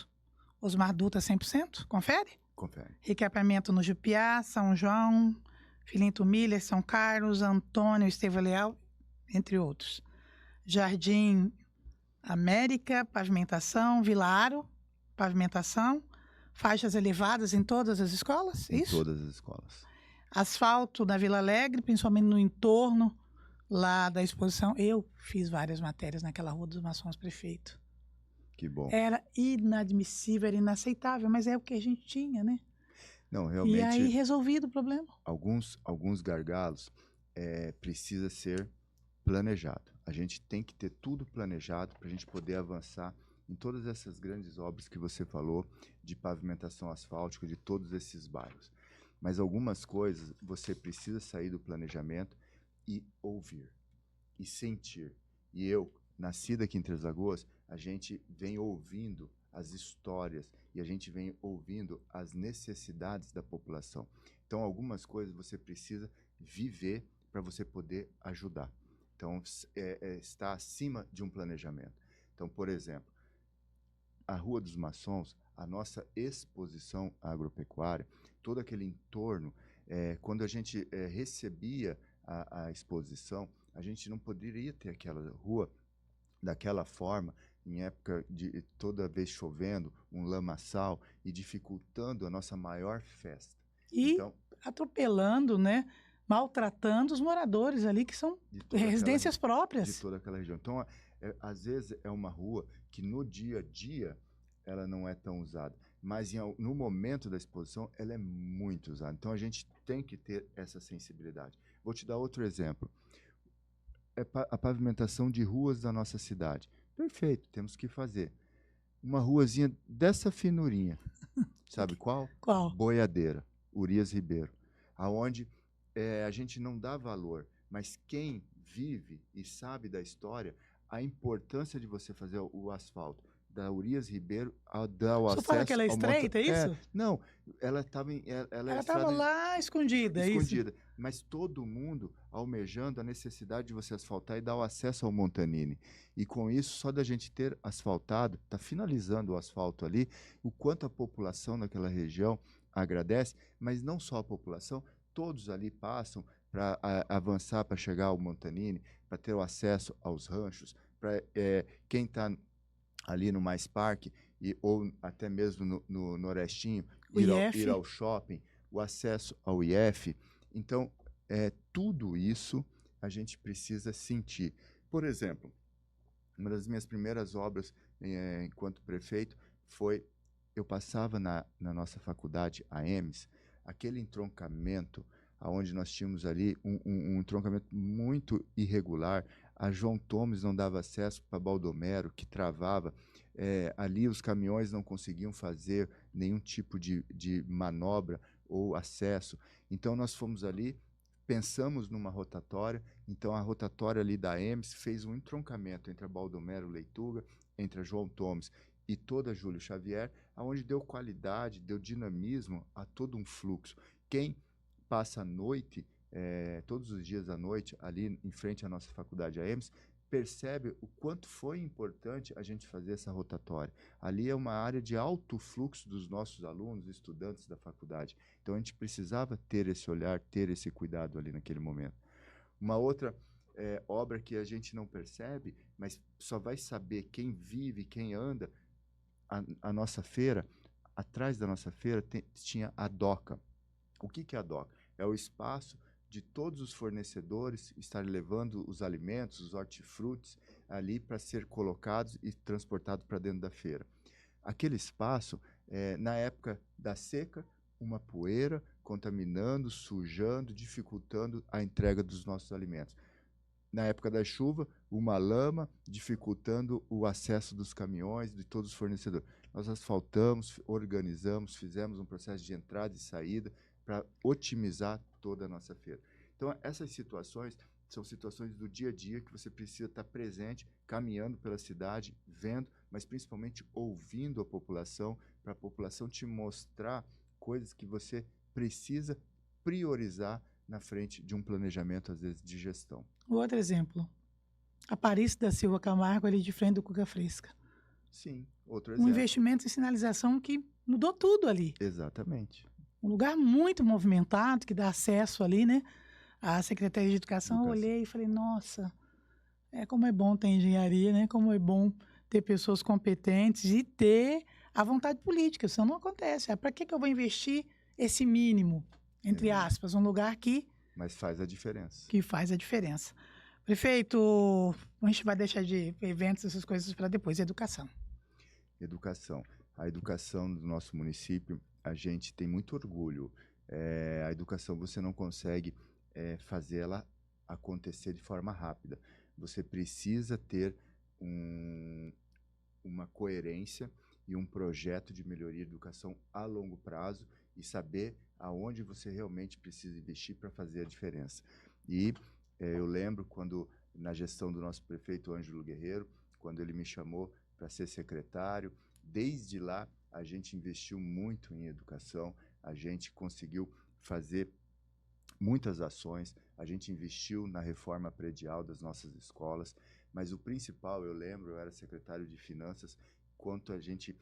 [SPEAKER 1] Osmar Dutra, 100%, confere?
[SPEAKER 2] Confere.
[SPEAKER 1] Recapeamento no Jupiá, São João, Filinto Miller, São Carlos, Antônio, Estevão Leal, entre outros. Jardim América, pavimentação. Vila Aro, pavimentação. Faixas elevadas em todas as escolas, isso?
[SPEAKER 2] Em todas as escolas.
[SPEAKER 1] Asfalto na Vila Alegre, principalmente no entorno lá da exposição. Eu fiz várias matérias naquela Rua dos Maçons, prefeito.
[SPEAKER 2] Que bom.
[SPEAKER 1] Era inadmissível, era inaceitável, mas é o que a gente tinha, né?
[SPEAKER 2] Não, realmente.
[SPEAKER 1] E aí, resolvido o problema.
[SPEAKER 2] Alguns gargalos precisa ser planejado. A gente tem que ter tudo planejado para a gente poder avançar em todas essas grandes obras que você falou, de pavimentação asfáltica de todos esses bairros. Mas algumas coisas você precisa sair do planejamento e ouvir, e sentir. E eu, nascido aqui em Três Lagoas, a gente vem ouvindo as histórias e a gente vem ouvindo as necessidades da população. Então, algumas coisas você precisa viver para você poder ajudar. Então, está acima de um planejamento. Então, por exemplo, a Rua dos Maçons, a nossa exposição agropecuária, todo aquele entorno, quando a gente recebia a exposição, a gente não poderia ter aquela rua daquela forma, em época de toda vez chovendo, um lamaçal, e dificultando a nossa maior festa.
[SPEAKER 1] E então, atropelando, né? Maltratando os moradores ali, que são residências próprias.
[SPEAKER 2] De toda aquela região. Então, às vezes é uma rua que no dia a dia ela não é tão usada, mas no momento da exposição ela é muito usada. Então, a gente tem que ter essa sensibilidade. Vou te dar outro exemplo. A pavimentação de ruas da nossa cidade. Perfeito, temos que fazer. Uma ruazinha dessa finurinha. Sabe qual?
[SPEAKER 1] Qual?
[SPEAKER 2] Boiadeira, Urias Ribeiro. Aonde a gente não dá valor, mas quem vive e sabe da história, a importância de você fazer o asfalto da Urias Ribeiro a dar o
[SPEAKER 1] O senhor fala que
[SPEAKER 2] acesso
[SPEAKER 1] ela é
[SPEAKER 2] ao
[SPEAKER 1] estreita, é isso?
[SPEAKER 2] Não, ela estava ela é
[SPEAKER 1] Ela estava
[SPEAKER 2] estrada
[SPEAKER 1] lá escondida, é isso?
[SPEAKER 2] escondida, mas todo mundo almejando a necessidade de você asfaltar e dar o acesso ao Montanini. E com isso, só da gente ter asfaltado, está finalizando o asfalto ali, o quanto a população naquela região agradece, mas não só a população, todos ali passam para avançar, para chegar ao Montanini, para ter o acesso aos ranchos, para quem está ali no Mais Parque, ou até mesmo no Norestinho,
[SPEAKER 1] O
[SPEAKER 2] ir
[SPEAKER 1] IF?
[SPEAKER 2] ao shopping, o acesso ao IF. Então, tudo isso a gente precisa sentir. Por exemplo, uma das minhas primeiras obras enquanto prefeito foi, eu passava na nossa faculdade, a EMS, aquele entroncamento, onde nós tínhamos ali um entroncamento muito irregular, a João Thomas não dava acesso para Baldomero, que travava, ali os caminhões não conseguiam fazer nenhum tipo de manobra ou acesso. Então nós fomos ali, pensamos numa rotatória, então a rotatória ali da EMS fez um entroncamento entre a Baldomero Leituga, entre a João Thomas e toda a Júlio Xavier, aonde deu qualidade, deu dinamismo a todo um fluxo. Quem passa a noite, todos os dias à noite, ali em frente à nossa faculdade, a EMS, percebe o quanto foi importante a gente fazer essa rotatória. Ali é uma área de alto fluxo dos nossos alunos, estudantes da faculdade. Então a gente precisava ter esse olhar, ter esse cuidado ali naquele momento. Uma outra obra que a gente não percebe, mas só vai saber quem vive, quem anda, a nossa feira, atrás da nossa feira tinha a DOCA. O que é a DOCA? É o espaço de todos os fornecedores estarem levando os alimentos, os hortifrutis, ali para ser colocados e transportados para dentro da feira. Aquele espaço, na época da seca, uma poeira contaminando, sujando, dificultando a entrega dos nossos alimentos. Na época da chuva, uma lama dificultando o acesso dos caminhões, de todos os fornecedores. Nós asfaltamos, organizamos, fizemos um processo de entrada e saída para otimizar toda a nossa feira. Então, essas situações são situações do dia a dia que você precisa estar presente, caminhando pela cidade, vendo, mas principalmente ouvindo a população, para a população te mostrar coisas que você precisa priorizar na frente de um planejamento, às vezes, de gestão.
[SPEAKER 1] Outro exemplo. Aparício da Silva Camargo, ali de frente do Cuca Fresca.
[SPEAKER 2] Sim, outro
[SPEAKER 1] Um
[SPEAKER 2] exemplo.
[SPEAKER 1] investimento em sinalização que mudou tudo ali.
[SPEAKER 2] Exatamente.
[SPEAKER 1] Um lugar muito movimentado, que dá acesso ali, né? À Secretaria de Educação. Eu olhei e falei, nossa, como é bom ter engenharia, né? Como é bom ter pessoas competentes e ter a vontade política. Isso não acontece. Para que eu vou investir esse mínimo, entre aspas, um lugar
[SPEAKER 2] mas faz a diferença.
[SPEAKER 1] Que faz a diferença. Prefeito, a gente vai deixar de eventos, essas coisas para depois. Educação.
[SPEAKER 2] Educação. A educação do nosso município, a gente tem muito orgulho. A educação você não consegue fazê-la acontecer de forma rápida. Você precisa ter uma coerência e um projeto de melhoria de educação a longo prazo e saber aonde você realmente precisa investir para fazer a diferença. E eu lembro quando, na gestão do nosso prefeito Ângelo Guerreiro, quando ele me chamou para ser secretário, desde lá a gente investiu muito em educação, a gente conseguiu fazer muitas ações, a gente investiu na reforma predial das nossas escolas, mas o principal, eu lembro, eu era secretário de Finanças, quanto a gente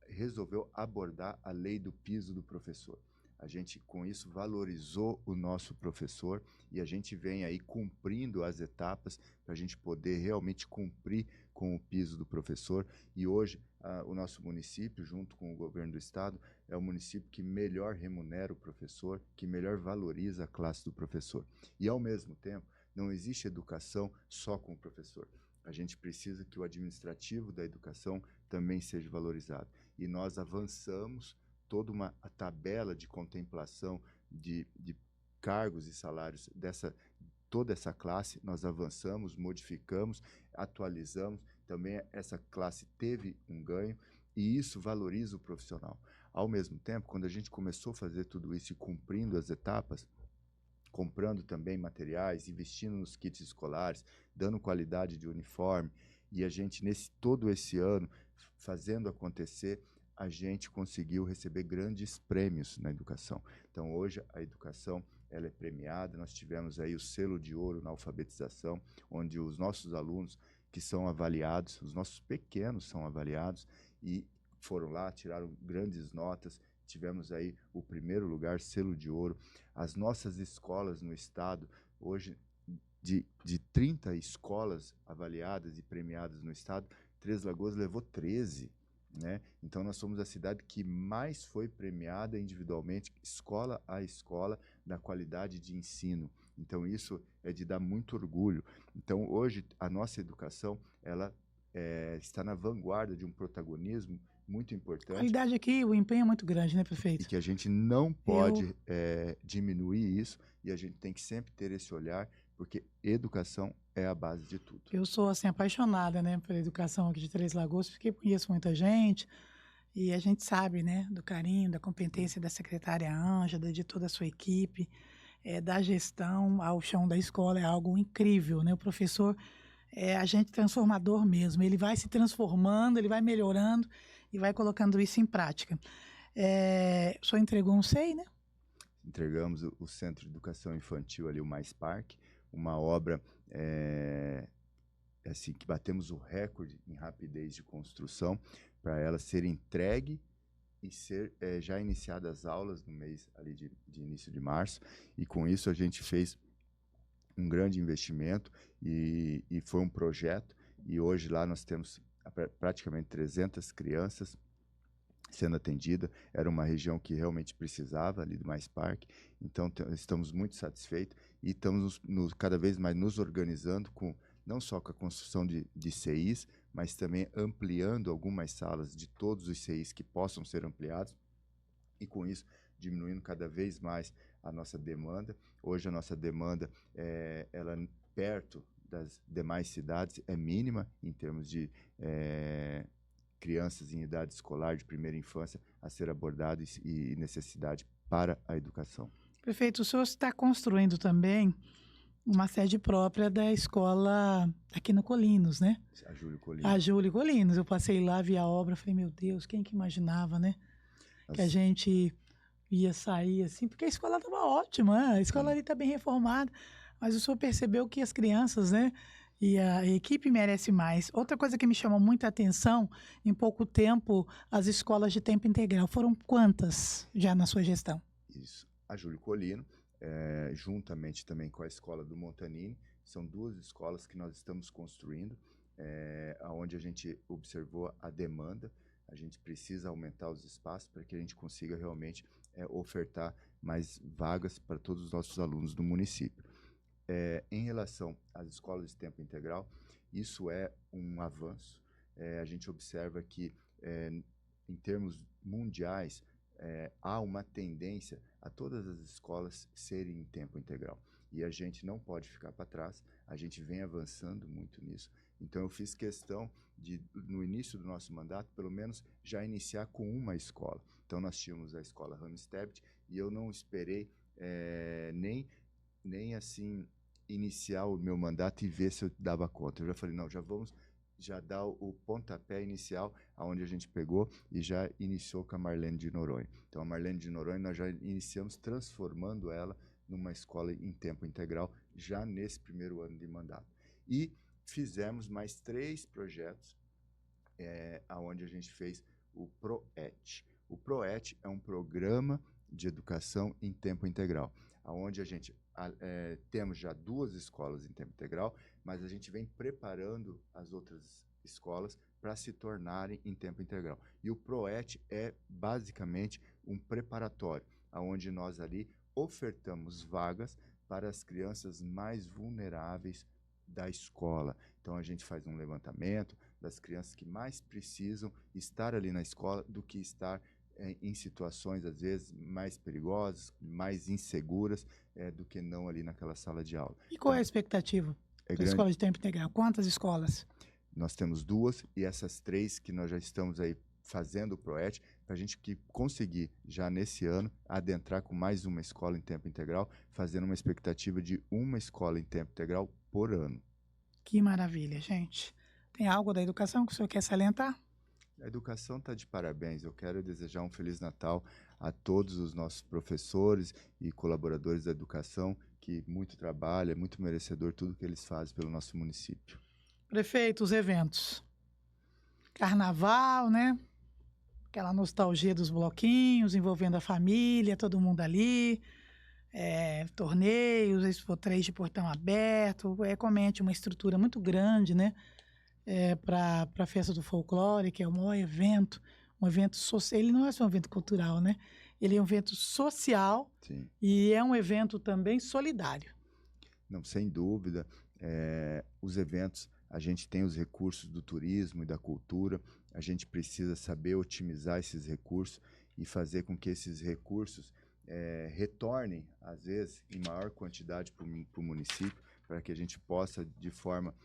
[SPEAKER 2] resolveu abordar a lei do piso do professor. A gente, com isso, valorizou o nosso professor e a gente vem aí cumprindo as etapas para a gente poder realmente cumprir com o piso do professor. E hoje, o nosso município, junto com o governo do estado, é o município que melhor remunera o professor, que melhor valoriza a classe do professor. E, ao mesmo tempo, não existe educação só com o professor. A gente precisa que o administrativo da educação também seja valorizado. E nós avançamos toda a tabela de contemplação de cargos e salários toda essa classe, nós avançamos, modificamos, atualizamos, também essa classe teve um ganho, e isso valoriza o profissional. Ao mesmo tempo, quando a gente começou a fazer tudo isso e cumprindo as etapas, comprando também materiais, investindo nos kits escolares, dando qualidade de uniforme, E a gente, todo esse ano, fazendo acontecer, a gente conseguiu receber grandes prêmios na educação. Então, hoje, a educação ela é premiada. Nós tivemos aí o selo de ouro na alfabetização, onde os nossos alunos que são avaliados, os nossos pequenos são avaliados e foram lá, tiraram grandes notas. Tivemos aí o primeiro lugar, selo de ouro. As nossas escolas no estado, hoje, de 30 escolas avaliadas e premiadas no estado, Três Lagoas levou 13, né? Então, nós somos a cidade que mais foi premiada individualmente, escola a escola, na qualidade de ensino. Então, isso é de dar muito orgulho. Então, hoje, a nossa educação, ela está na vanguarda de um protagonismo muito
[SPEAKER 1] A
[SPEAKER 2] importante
[SPEAKER 1] qualidade aqui, o empenho é muito grande, né,
[SPEAKER 2] e
[SPEAKER 1] prefeito?
[SPEAKER 2] que a gente não pode diminuir isso, e a gente tem que sempre ter esse olhar, porque educação é a base de tudo.
[SPEAKER 1] Eu sou, assim, apaixonada, né, pela educação aqui de Três Lagoas, porque conheço muita gente e a gente sabe, né, do carinho, da competência da secretária Ângela, de toda a sua equipe, da gestão ao chão da escola, é algo incrível, né? O professor é agente transformador mesmo, ele vai se transformando, ele vai melhorando e vai colocando isso em prática. O senhor entregou um SEI, né?
[SPEAKER 2] Entregamos o Centro de Educação Infantil ali, o Mais Parque, uma obra assim, que batemos o recorde em rapidez de construção para ela ser entregue e ser já iniciadas as aulas no mês ali de início de março. E com isso a gente fez um grande investimento e foi um projeto. E hoje lá nós temos praticamente 300 crianças sendo atendida. Era uma região que realmente precisava ali do Mais Parque. Então estamos muito satisfeitos e estamos cada vez mais nos organizando com não só com a construção de CIs, mas também ampliando algumas salas de todos os CIs que possam ser ampliados, e com isso diminuindo cada vez mais a nossa demanda. Hoje a nossa demanda, ela perto das demais cidades, é mínima em termos de crianças em idade escolar de primeira infância a ser abordado e necessidade para a educação.
[SPEAKER 1] Prefeito, o senhor está construindo também uma sede própria da escola aqui no Colinos, né?
[SPEAKER 2] A Júlio Colinos.
[SPEAKER 1] A Júlio Colinos. Eu passei lá, vi a obra, falei, meu Deus, quem que imaginava, né? Que a gente ia sair assim, porque a escola estava ótima, a escola ali está bem reformada, mas o senhor percebeu que as crianças, né? E a equipe merece mais. Outra coisa que me chama muita atenção, em pouco tempo, as escolas de tempo integral. Foram quantas já na sua gestão?
[SPEAKER 2] Isso. A Júlio Colino, juntamente também com a Escola do Montanini, são duas escolas que nós estamos construindo, onde a gente observou a demanda. A gente precisa aumentar os espaços para que a gente consiga realmente ofertar mais vagas para todos os nossos alunos do município. Em relação às escolas de tempo integral, isso é um avanço. A gente observa que, em termos mundiais, há uma tendência a todas as escolas serem em tempo integral. E a gente não pode ficar para trás, a gente vem avançando muito nisso. Então, eu fiz questão de, no início do nosso mandato, pelo menos já iniciar com uma escola. Então, nós tínhamos a escola Ramstebet e eu não esperei nem assim iniciar o meu mandato e ver se eu dava conta. Eu já falei, não, já vamos dar o pontapé inicial, aonde a gente pegou e já iniciou com a Marlene de Noronha. Então, a Marlene de Noronha, nós já iniciamos transformando ela numa escola em tempo integral, já nesse primeiro ano de mandato. E fizemos mais 3 projetos, aonde a gente fez o PROET. O PROET é um programa de educação em tempo integral, onde a gente temos já 2 escolas em tempo integral, mas a gente vem preparando as outras escolas para se tornarem em tempo integral. E o PROET é basicamente um preparatório, onde nós ali ofertamos vagas para as crianças mais vulneráveis da escola. Então, a gente faz um levantamento das crianças que mais precisam estar ali na escola do que estar em situações, às vezes, mais perigosas, mais inseguras, do que não ali naquela sala de aula.
[SPEAKER 1] E qual é a expectativa da escola de tempo integral? Quantas escolas?
[SPEAKER 2] Nós temos 2 e essas 3 que nós já estamos aí fazendo o PROET, para a gente conseguir, já nesse ano, adentrar com mais uma escola em tempo integral, fazendo uma expectativa de uma escola em tempo integral por ano.
[SPEAKER 1] Que maravilha, gente. Tem algo da educação que o senhor quer salientar?
[SPEAKER 2] A educação está de parabéns. Eu quero desejar um Feliz Natal a todos os nossos professores e colaboradores da educação, que muito trabalham, é muito merecedor tudo que eles fazem pelo nosso município.
[SPEAKER 1] Prefeito, os eventos. Carnaval, né? Aquela nostalgia dos bloquinhos, envolvendo a família, todo mundo ali. Torneios, Expo 3 de portão aberto. Comente uma estrutura muito grande, né? Para a Festa do Folclore, que é o maior evento. Um evento social. Ele não é só um evento cultural, né? Ele é um evento social.
[SPEAKER 2] Sim.
[SPEAKER 1] E é um evento também solidário.
[SPEAKER 2] Não, sem dúvida. Os eventos, a gente tem os recursos do turismo e da cultura, a gente precisa saber otimizar esses recursos e fazer com que esses recursos retornem, às vezes, em maior quantidade para o município, para que a gente possa, de forma,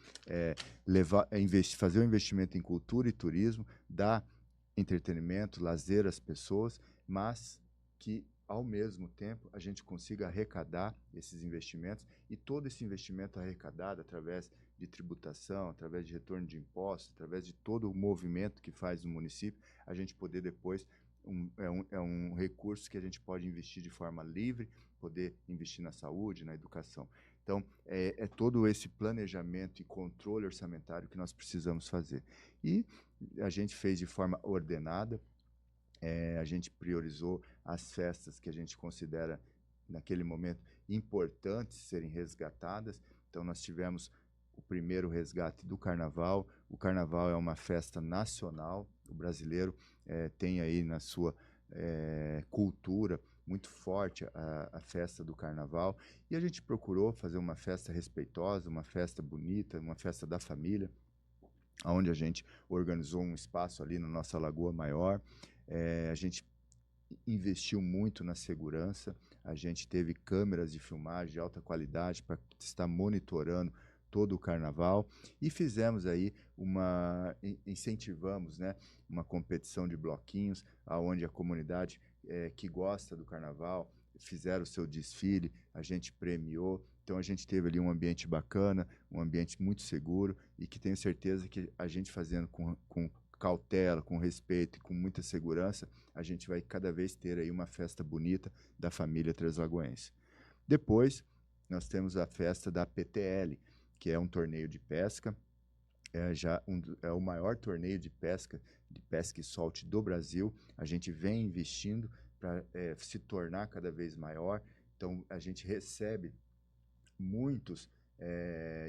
[SPEAKER 2] fazer um investimento em cultura e turismo, dar entretenimento, lazer às pessoas, mas que, ao mesmo tempo, a gente consiga arrecadar esses investimentos e todo esse investimento arrecadado através de tributação, através de retorno de impostos, através de todo o movimento que faz no município, a gente poder depois, um recurso que a gente pode investir de forma livre, poder investir na saúde, na educação. Então, é todo esse planejamento e controle orçamentário que nós precisamos fazer. E a gente fez de forma ordenada, a gente priorizou as festas que a gente considera, naquele momento, importantes serem resgatadas. Então, nós tivemos o primeiro resgate do Carnaval. O Carnaval é uma festa nacional. O brasileiro tem aí na sua cultura muito forte a festa do Carnaval. E a gente procurou fazer uma festa respeitosa, uma festa bonita, uma festa da família, onde a gente organizou um espaço ali na nossa Lagoa Maior. A gente investiu muito na segurança, a gente teve câmeras de filmagem de alta qualidade para estar monitorando todo o carnaval e fizemos aí incentivamos, né, uma competição de bloquinhos, onde a comunidade que gosta do carnaval fizeram o seu desfile, a gente premiou. Então a gente teve ali um ambiente bacana, um ambiente muito seguro e que tenho certeza que a gente fazendo com cautela, com respeito e com muita segurança, a gente vai cada vez ter aí uma festa bonita da família Treslagoense. Depois, nós temos a festa da PTL, que é um torneio de pesca, é o maior torneio de pesca e solte do Brasil. A gente vem investindo para se tornar cada vez maior. Então, a gente recebe muitos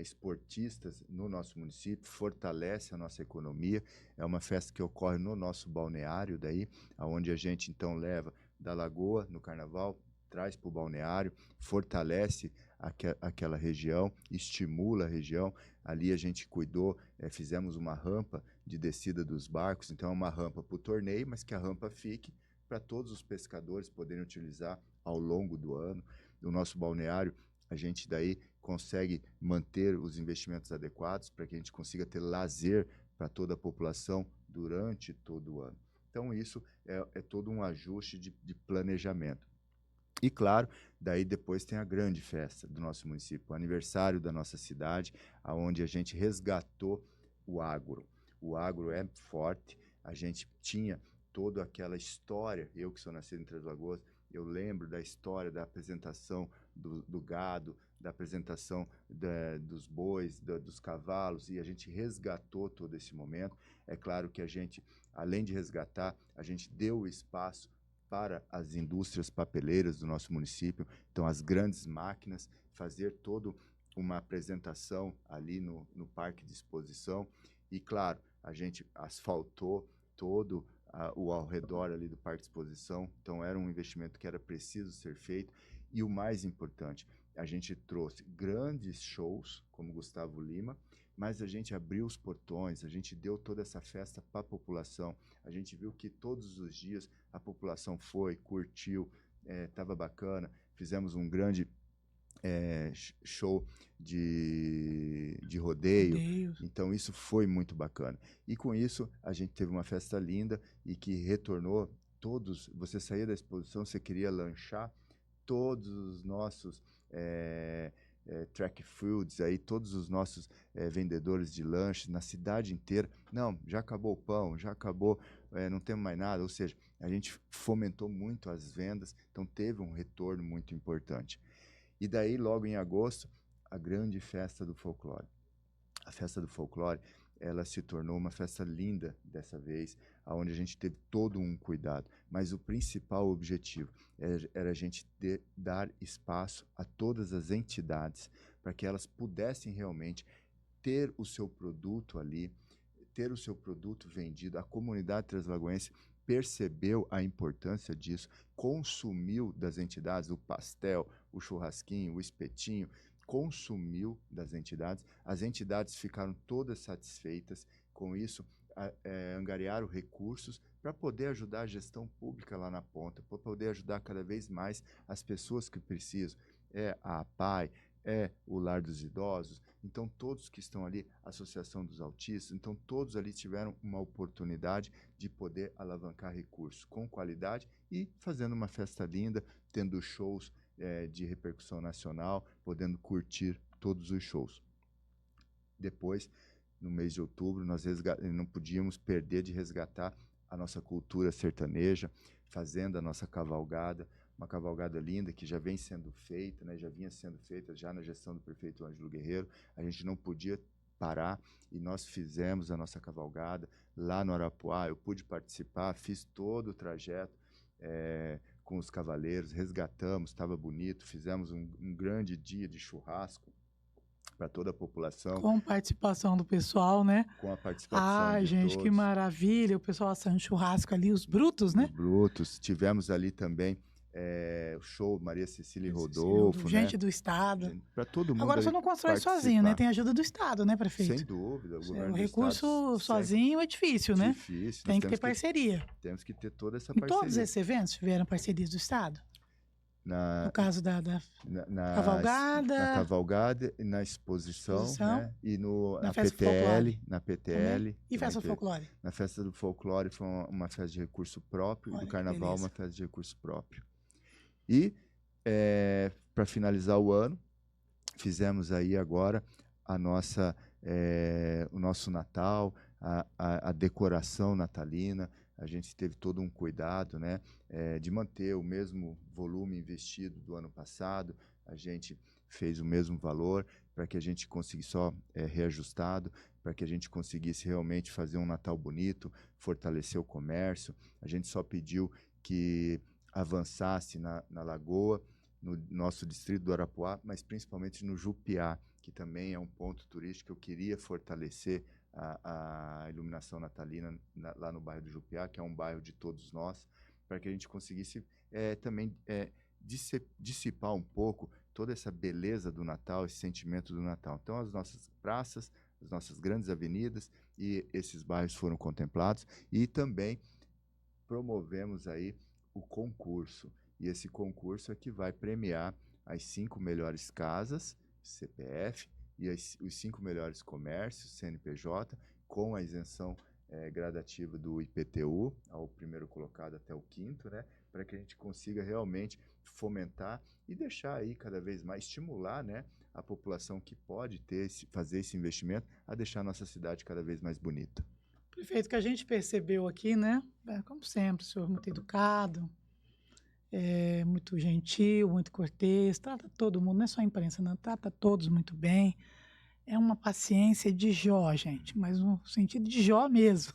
[SPEAKER 2] esportistas no nosso município, fortalece a nossa economia. É uma festa que ocorre no nosso balneário, daí, onde a gente então leva da lagoa no carnaval, traz para o balneário, fortalece aquela região, estimula a região. Ali a gente cuidou, fizemos uma rampa de descida dos barcos, então é uma rampa para o torneio, mas que a rampa fique para todos os pescadores poderem utilizar ao longo do ano. No nosso balneário, a gente daí consegue manter os investimentos adequados para que a gente consiga ter lazer para toda a população durante todo o ano. Então, isso é todo um ajuste de planejamento. E, claro, daí depois tem a grande festa do nosso município, o aniversário da nossa cidade, onde a gente resgatou o agro. O agro é forte, a gente tinha toda aquela história, eu que sou nascido em Três Lagoas, eu lembro da história da apresentação do gado, da apresentação dos bois, dos cavalos, e a gente resgatou todo esse momento. É claro que a gente, além de resgatar, a gente deu espaço para as indústrias papeleiras do nosso município, então as grandes máquinas, fazer toda uma apresentação ali no parque de exposição. E, claro, a gente asfaltou todo o ao redor ali do parque de exposição, então era um investimento que era preciso ser feito. E o mais importante, a gente trouxe grandes shows, como Gustavo Lima, mas a gente abriu os portões, a gente deu toda essa festa para a população. A gente viu que todos os dias a população foi, curtiu, estava bacana. Fizemos um grande show de rodeio.
[SPEAKER 1] Rodeios.
[SPEAKER 2] Então isso foi muito bacana. E com isso a gente teve uma festa linda e que retornou todos. Você saía da exposição, você queria lanchar, todos os nossos Track Foods, aí todos os nossos vendedores de lanche na cidade inteira. Não, já acabou o pão, já acabou, não temos mais nada. Ou seja, a gente fomentou muito as vendas, então teve um retorno muito importante. E daí, logo em agosto, a grande festa do folclore. A festa do folclore, ela se tornou uma festa linda dessa vez, onde a gente teve todo um cuidado. Mas o principal objetivo era a gente dar espaço a todas as entidades para que elas pudessem realmente ter o seu produto ali, ter o seu produto vendido. A comunidade translagoense percebeu a importância disso, consumiu das entidades o pastel, o churrasquinho, o espetinho, consumiu das entidades. As entidades ficaram todas satisfeitas com isso, angariaram recursos para poder ajudar a gestão pública lá na ponta, para poder ajudar cada vez mais as pessoas que precisam. A APAE, o Lar dos Idosos, então todos que estão ali, a Associação dos Autistas, então todos ali tiveram uma oportunidade de poder alavancar recursos com qualidade e fazendo uma festa linda, tendo shows de repercussão nacional, podendo curtir todos os shows. Depois, no mês de outubro, nós não podíamos perder de resgatar a nossa cultura sertaneja, fazendo a nossa cavalgada, uma cavalgada linda que já vem sendo feita, né, já vinha sendo feita já na gestão do prefeito Ângelo Guerreiro. A gente não podia parar e nós fizemos a nossa cavalgada lá no Arapuá. Eu pude participar, fiz todo o trajeto com os cavaleiros, resgatamos, estava bonito, fizemos um grande dia de churrasco para toda a população.
[SPEAKER 1] Com participação do pessoal, né?
[SPEAKER 2] Com a participação de
[SPEAKER 1] gente,
[SPEAKER 2] todos.
[SPEAKER 1] que maravilha, o pessoal assando churrasco ali, os brutos, né?
[SPEAKER 2] Os brutos. Tivemos ali também o show Maria Cecília e Rodolfo,
[SPEAKER 1] gente
[SPEAKER 2] né?
[SPEAKER 1] do Estado.
[SPEAKER 2] Para todo mundo.
[SPEAKER 1] Agora você não constrói sozinho, né? Tem ajuda do Estado, né, prefeito?
[SPEAKER 2] Sem dúvida.
[SPEAKER 1] O recurso sozinho é difícil, né?
[SPEAKER 2] Difícil.
[SPEAKER 1] Tem que ter parceria.
[SPEAKER 2] Temos que ter toda essa parceria.
[SPEAKER 1] Em todos esses eventos tiveram parcerias do Estado? No caso da cavalgada.
[SPEAKER 2] Na cavalgada, na exposição. Né? E na
[SPEAKER 1] PTL.
[SPEAKER 2] Na PTL.
[SPEAKER 1] E festa do folclore?
[SPEAKER 2] Na festa do folclore foi uma festa de recurso próprio. E do carnaval uma festa de recurso próprio. E, para finalizar o ano, fizemos aí agora o nosso Natal, a decoração natalina. A gente teve todo um cuidado, né, de manter o mesmo volume investido do ano passado. A gente fez o mesmo valor para que a gente conseguisse reajustado, para que a gente conseguisse realmente fazer um Natal bonito, fortalecer o comércio. A gente só pediu que avançasse na Lagoa, no nosso distrito do Arapuá, mas principalmente no Jupiá, que também é um ponto turístico que eu queria fortalecer a iluminação natalina lá no bairro do Jupiá, que é um bairro de todos nós, para que a gente conseguisse também dissipar um pouco toda essa beleza do Natal, esse sentimento do Natal. Então, as nossas praças, as nossas grandes avenidas e esses bairros foram contemplados, e também promovemos aí o concurso. E esse concurso é que vai premiar as 5 melhores casas, CPF, e os 5 melhores comércios, CNPJ, com a isenção gradativa do IPTU, ao primeiro colocado até o quinto, né, para que a gente consiga realmente fomentar e deixar aí cada vez mais, estimular, né, a população que pode fazer esse investimento a deixar a nossa cidade cada vez mais bonita.
[SPEAKER 1] Prefeito, que a gente percebeu aqui, né, como sempre, o senhor é muito educado, muito gentil, muito cortês, trata todo mundo, não é só a imprensa, não, trata todos muito bem. É uma paciência de Jó, gente, mas no sentido de Jó mesmo.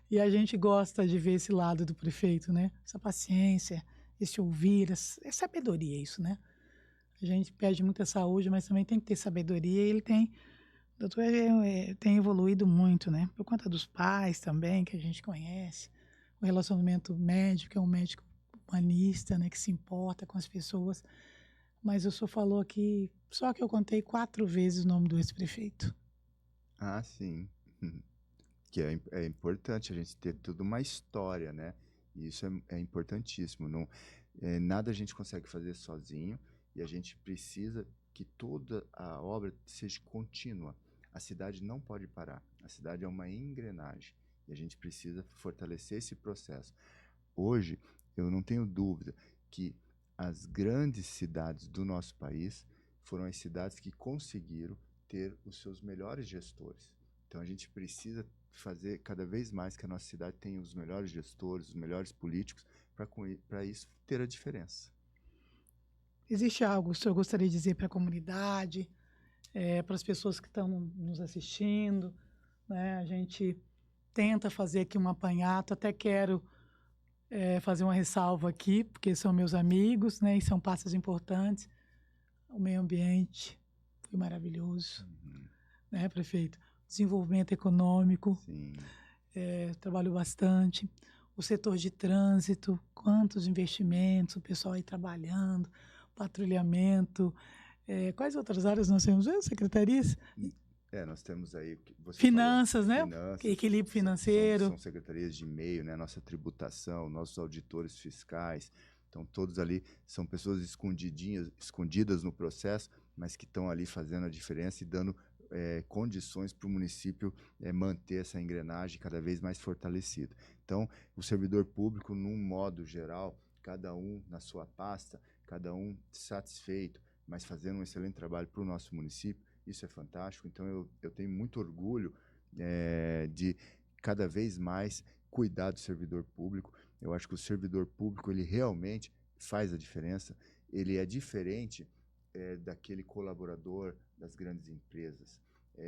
[SPEAKER 1] E a gente gosta de ver esse lado do prefeito, né? Essa paciência, esse ouvir, é sabedoria isso, né? A gente pede muita saúde, mas também tem que ter sabedoria, e ele tem, o doutor tem evoluído muito, né? Por conta dos pais também, que a gente conhece, o relacionamento médico, é um médico humanista, né, que se importa com as pessoas. Mas o senhor falou aqui, só que eu contei 4 vezes o nome do ex-prefeito.
[SPEAKER 2] Ah, sim. Que é importante a gente ter toda uma história, né? E isso é importantíssimo. Não, nada a gente consegue fazer sozinho, e a gente precisa que toda a obra seja contínua. A cidade não pode parar. A cidade é uma engrenagem e a gente precisa fortalecer esse processo. Hoje, eu não tenho dúvida que as grandes cidades do nosso país foram as cidades que conseguiram ter os seus melhores gestores. Então, a gente precisa fazer cada vez mais que a nossa cidade tenha os melhores gestores, os melhores políticos, para isso ter a diferença.
[SPEAKER 1] Existe algo que o senhor gostaria de dizer para a comunidade, para as pessoas que estão nos assistindo, né? A gente tenta fazer aqui um apanhado, até quero fazer uma ressalva aqui, porque são meus amigos, né? E são passos importantes. O meio ambiente foi maravilhoso, né, prefeito? Desenvolvimento econômico, trabalhou bastante. O setor de trânsito, quantos investimentos, o pessoal aí trabalhando, patrulhamento. Quais outras áreas nós temos? Secretarias?
[SPEAKER 2] Nós temos aí...
[SPEAKER 1] Finanças,
[SPEAKER 2] falou,
[SPEAKER 1] né?
[SPEAKER 2] Finanças,
[SPEAKER 1] equilíbrio financeiro.
[SPEAKER 2] São secretarias de meio, né? Nossa tributação, nossos auditores fiscais. Então, todos ali são pessoas escondidas no processo, mas que estão ali fazendo a diferença e dando condições para o município manter essa engrenagem cada vez mais fortalecida. Então, o servidor público, num modo geral, cada um na sua pasta, cada um satisfeito, mas fazendo um excelente trabalho para o nosso município, isso é fantástico. Então, eu tenho muito orgulho de cada vez mais cuidar do servidor público. Eu acho que o servidor público, ele realmente faz a diferença. Ele é diferente daquele colaborador das grandes empresas.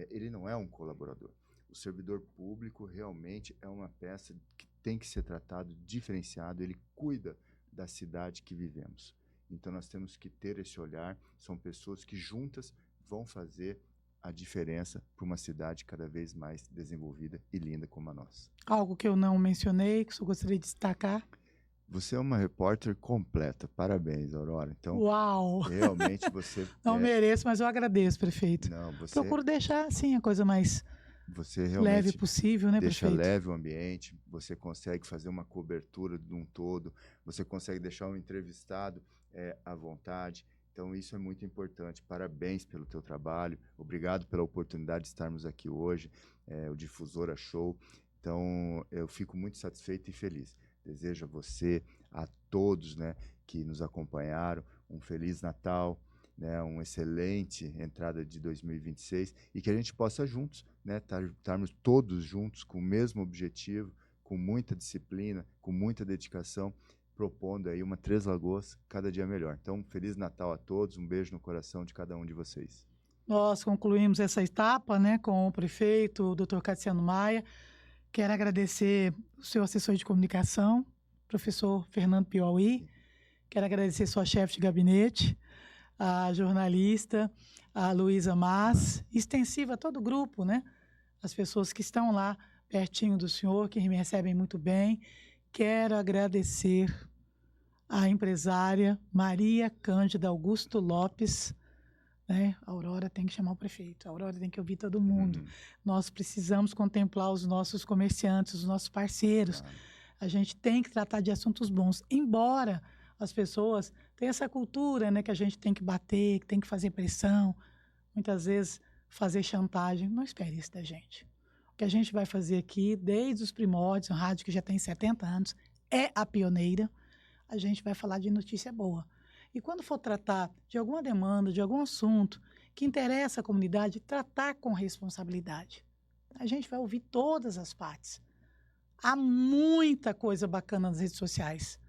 [SPEAKER 2] Ele não é um colaborador. O servidor público realmente é uma peça que tem que ser tratado diferenciado. Ele cuida da cidade que vivemos. Então, nós temos que ter esse olhar. São pessoas que juntas vão fazer a diferença para uma cidade cada vez mais desenvolvida e linda como a nossa.
[SPEAKER 1] Algo que eu não mencionei, que eu gostaria de destacar.
[SPEAKER 2] Você é uma repórter completa. Parabéns, Aurora. Então,
[SPEAKER 1] uau!
[SPEAKER 2] Realmente você...
[SPEAKER 1] Não mereço, mas eu agradeço, prefeito.
[SPEAKER 2] Não, você...
[SPEAKER 1] Procuro deixar, assim, a coisa mais leve possível, né,
[SPEAKER 2] deixa
[SPEAKER 1] prefeito?
[SPEAKER 2] leve o ambiente, você consegue fazer uma cobertura de um todo, você consegue deixar um entrevistado à vontade. Então, isso é muito importante. Parabéns pelo teu trabalho. Obrigado pela oportunidade de estarmos aqui hoje, o Difusora Show. Então, eu fico muito satisfeito e feliz. Desejo a você, a todos, né, que nos acompanharam, um Feliz Natal, né, uma excelente entrada de 2026 e que a gente possa juntos, né, estarmos todos juntos com o mesmo objetivo, com muita disciplina, com muita dedicação, propondo aí uma Três Lagoas cada dia melhor. Então, Feliz Natal a todos, um beijo no coração de cada um de vocês.
[SPEAKER 1] Nós concluímos essa etapa, né, com o prefeito, o Dr. Cassiano Maia. Quero agradecer o seu assessor de comunicação, professor Fernando Piauí. Quero agradecer sua chefe de gabinete, a jornalista, a Luísa Mas, extensiva a todo o grupo, né? As pessoas que estão lá pertinho do senhor, que me recebem muito bem. Quero agradecer a empresária Maria Cândida Augusto Lopes, né? A Aurora tem que chamar o prefeito, a Aurora tem que ouvir todo mundo. Nós precisamos contemplar os nossos comerciantes, os nossos parceiros. A gente tem que tratar de assuntos bons, embora as pessoas tenham essa cultura, né, que a gente tem que bater, que tem que fazer pressão, muitas vezes fazer chantagem. Não espere isso da gente. O que a gente vai fazer aqui, desde os primórdios, a rádio que já tem 70 anos, é a pioneira, a gente vai falar de notícia boa. E quando for tratar de alguma demanda, de algum assunto que interessa a comunidade, tratar com responsabilidade. A gente vai ouvir todas as partes. Há muita coisa bacana nas redes sociais,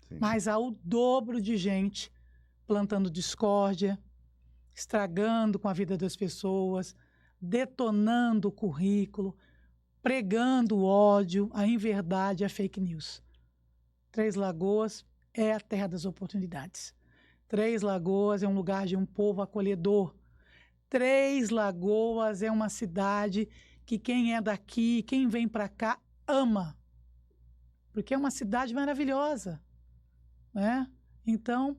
[SPEAKER 1] sim, mas há o dobro de gente plantando discórdia, estragando com a vida das pessoas, detonando o currículo, pregando o ódio, a inverdade, a fake news. Três Lagoas é a terra das oportunidades. Três Lagoas é um lugar de um povo acolhedor. Três Lagoas é uma cidade que quem é daqui, quem vem para cá, ama. Porque é uma cidade maravilhosa, né? Então,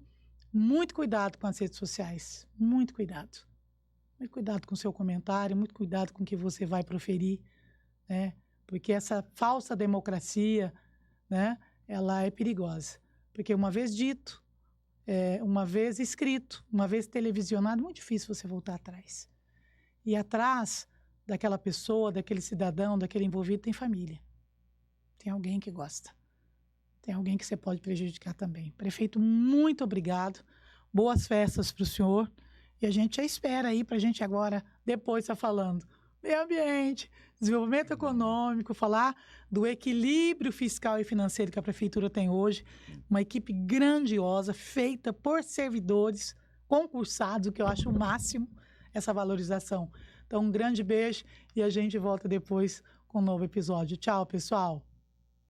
[SPEAKER 1] muito cuidado com as redes sociais. Muito cuidado. Muito cuidado com o seu comentário, muito cuidado com o que você vai proferir, né? Porque essa falsa democracia, né, ela é perigosa. Porque uma vez dito, uma vez escrito, uma vez televisionado, muito difícil você voltar atrás. E atrás daquela pessoa, daquele cidadão, daquele envolvido, tem família. Tem alguém que gosta. Tem alguém que você pode prejudicar também. Prefeito, muito obrigado. Boas festas para o senhor. E a gente já espera aí para a gente agora, depois estar falando meio ambiente, desenvolvimento econômico, falar do equilíbrio fiscal e financeiro que a prefeitura tem hoje. Uma equipe grandiosa, feita por servidores concursados, o que eu acho o máximo, essa valorização. Então, um grande beijo e a gente volta depois com um novo episódio. Tchau, pessoal!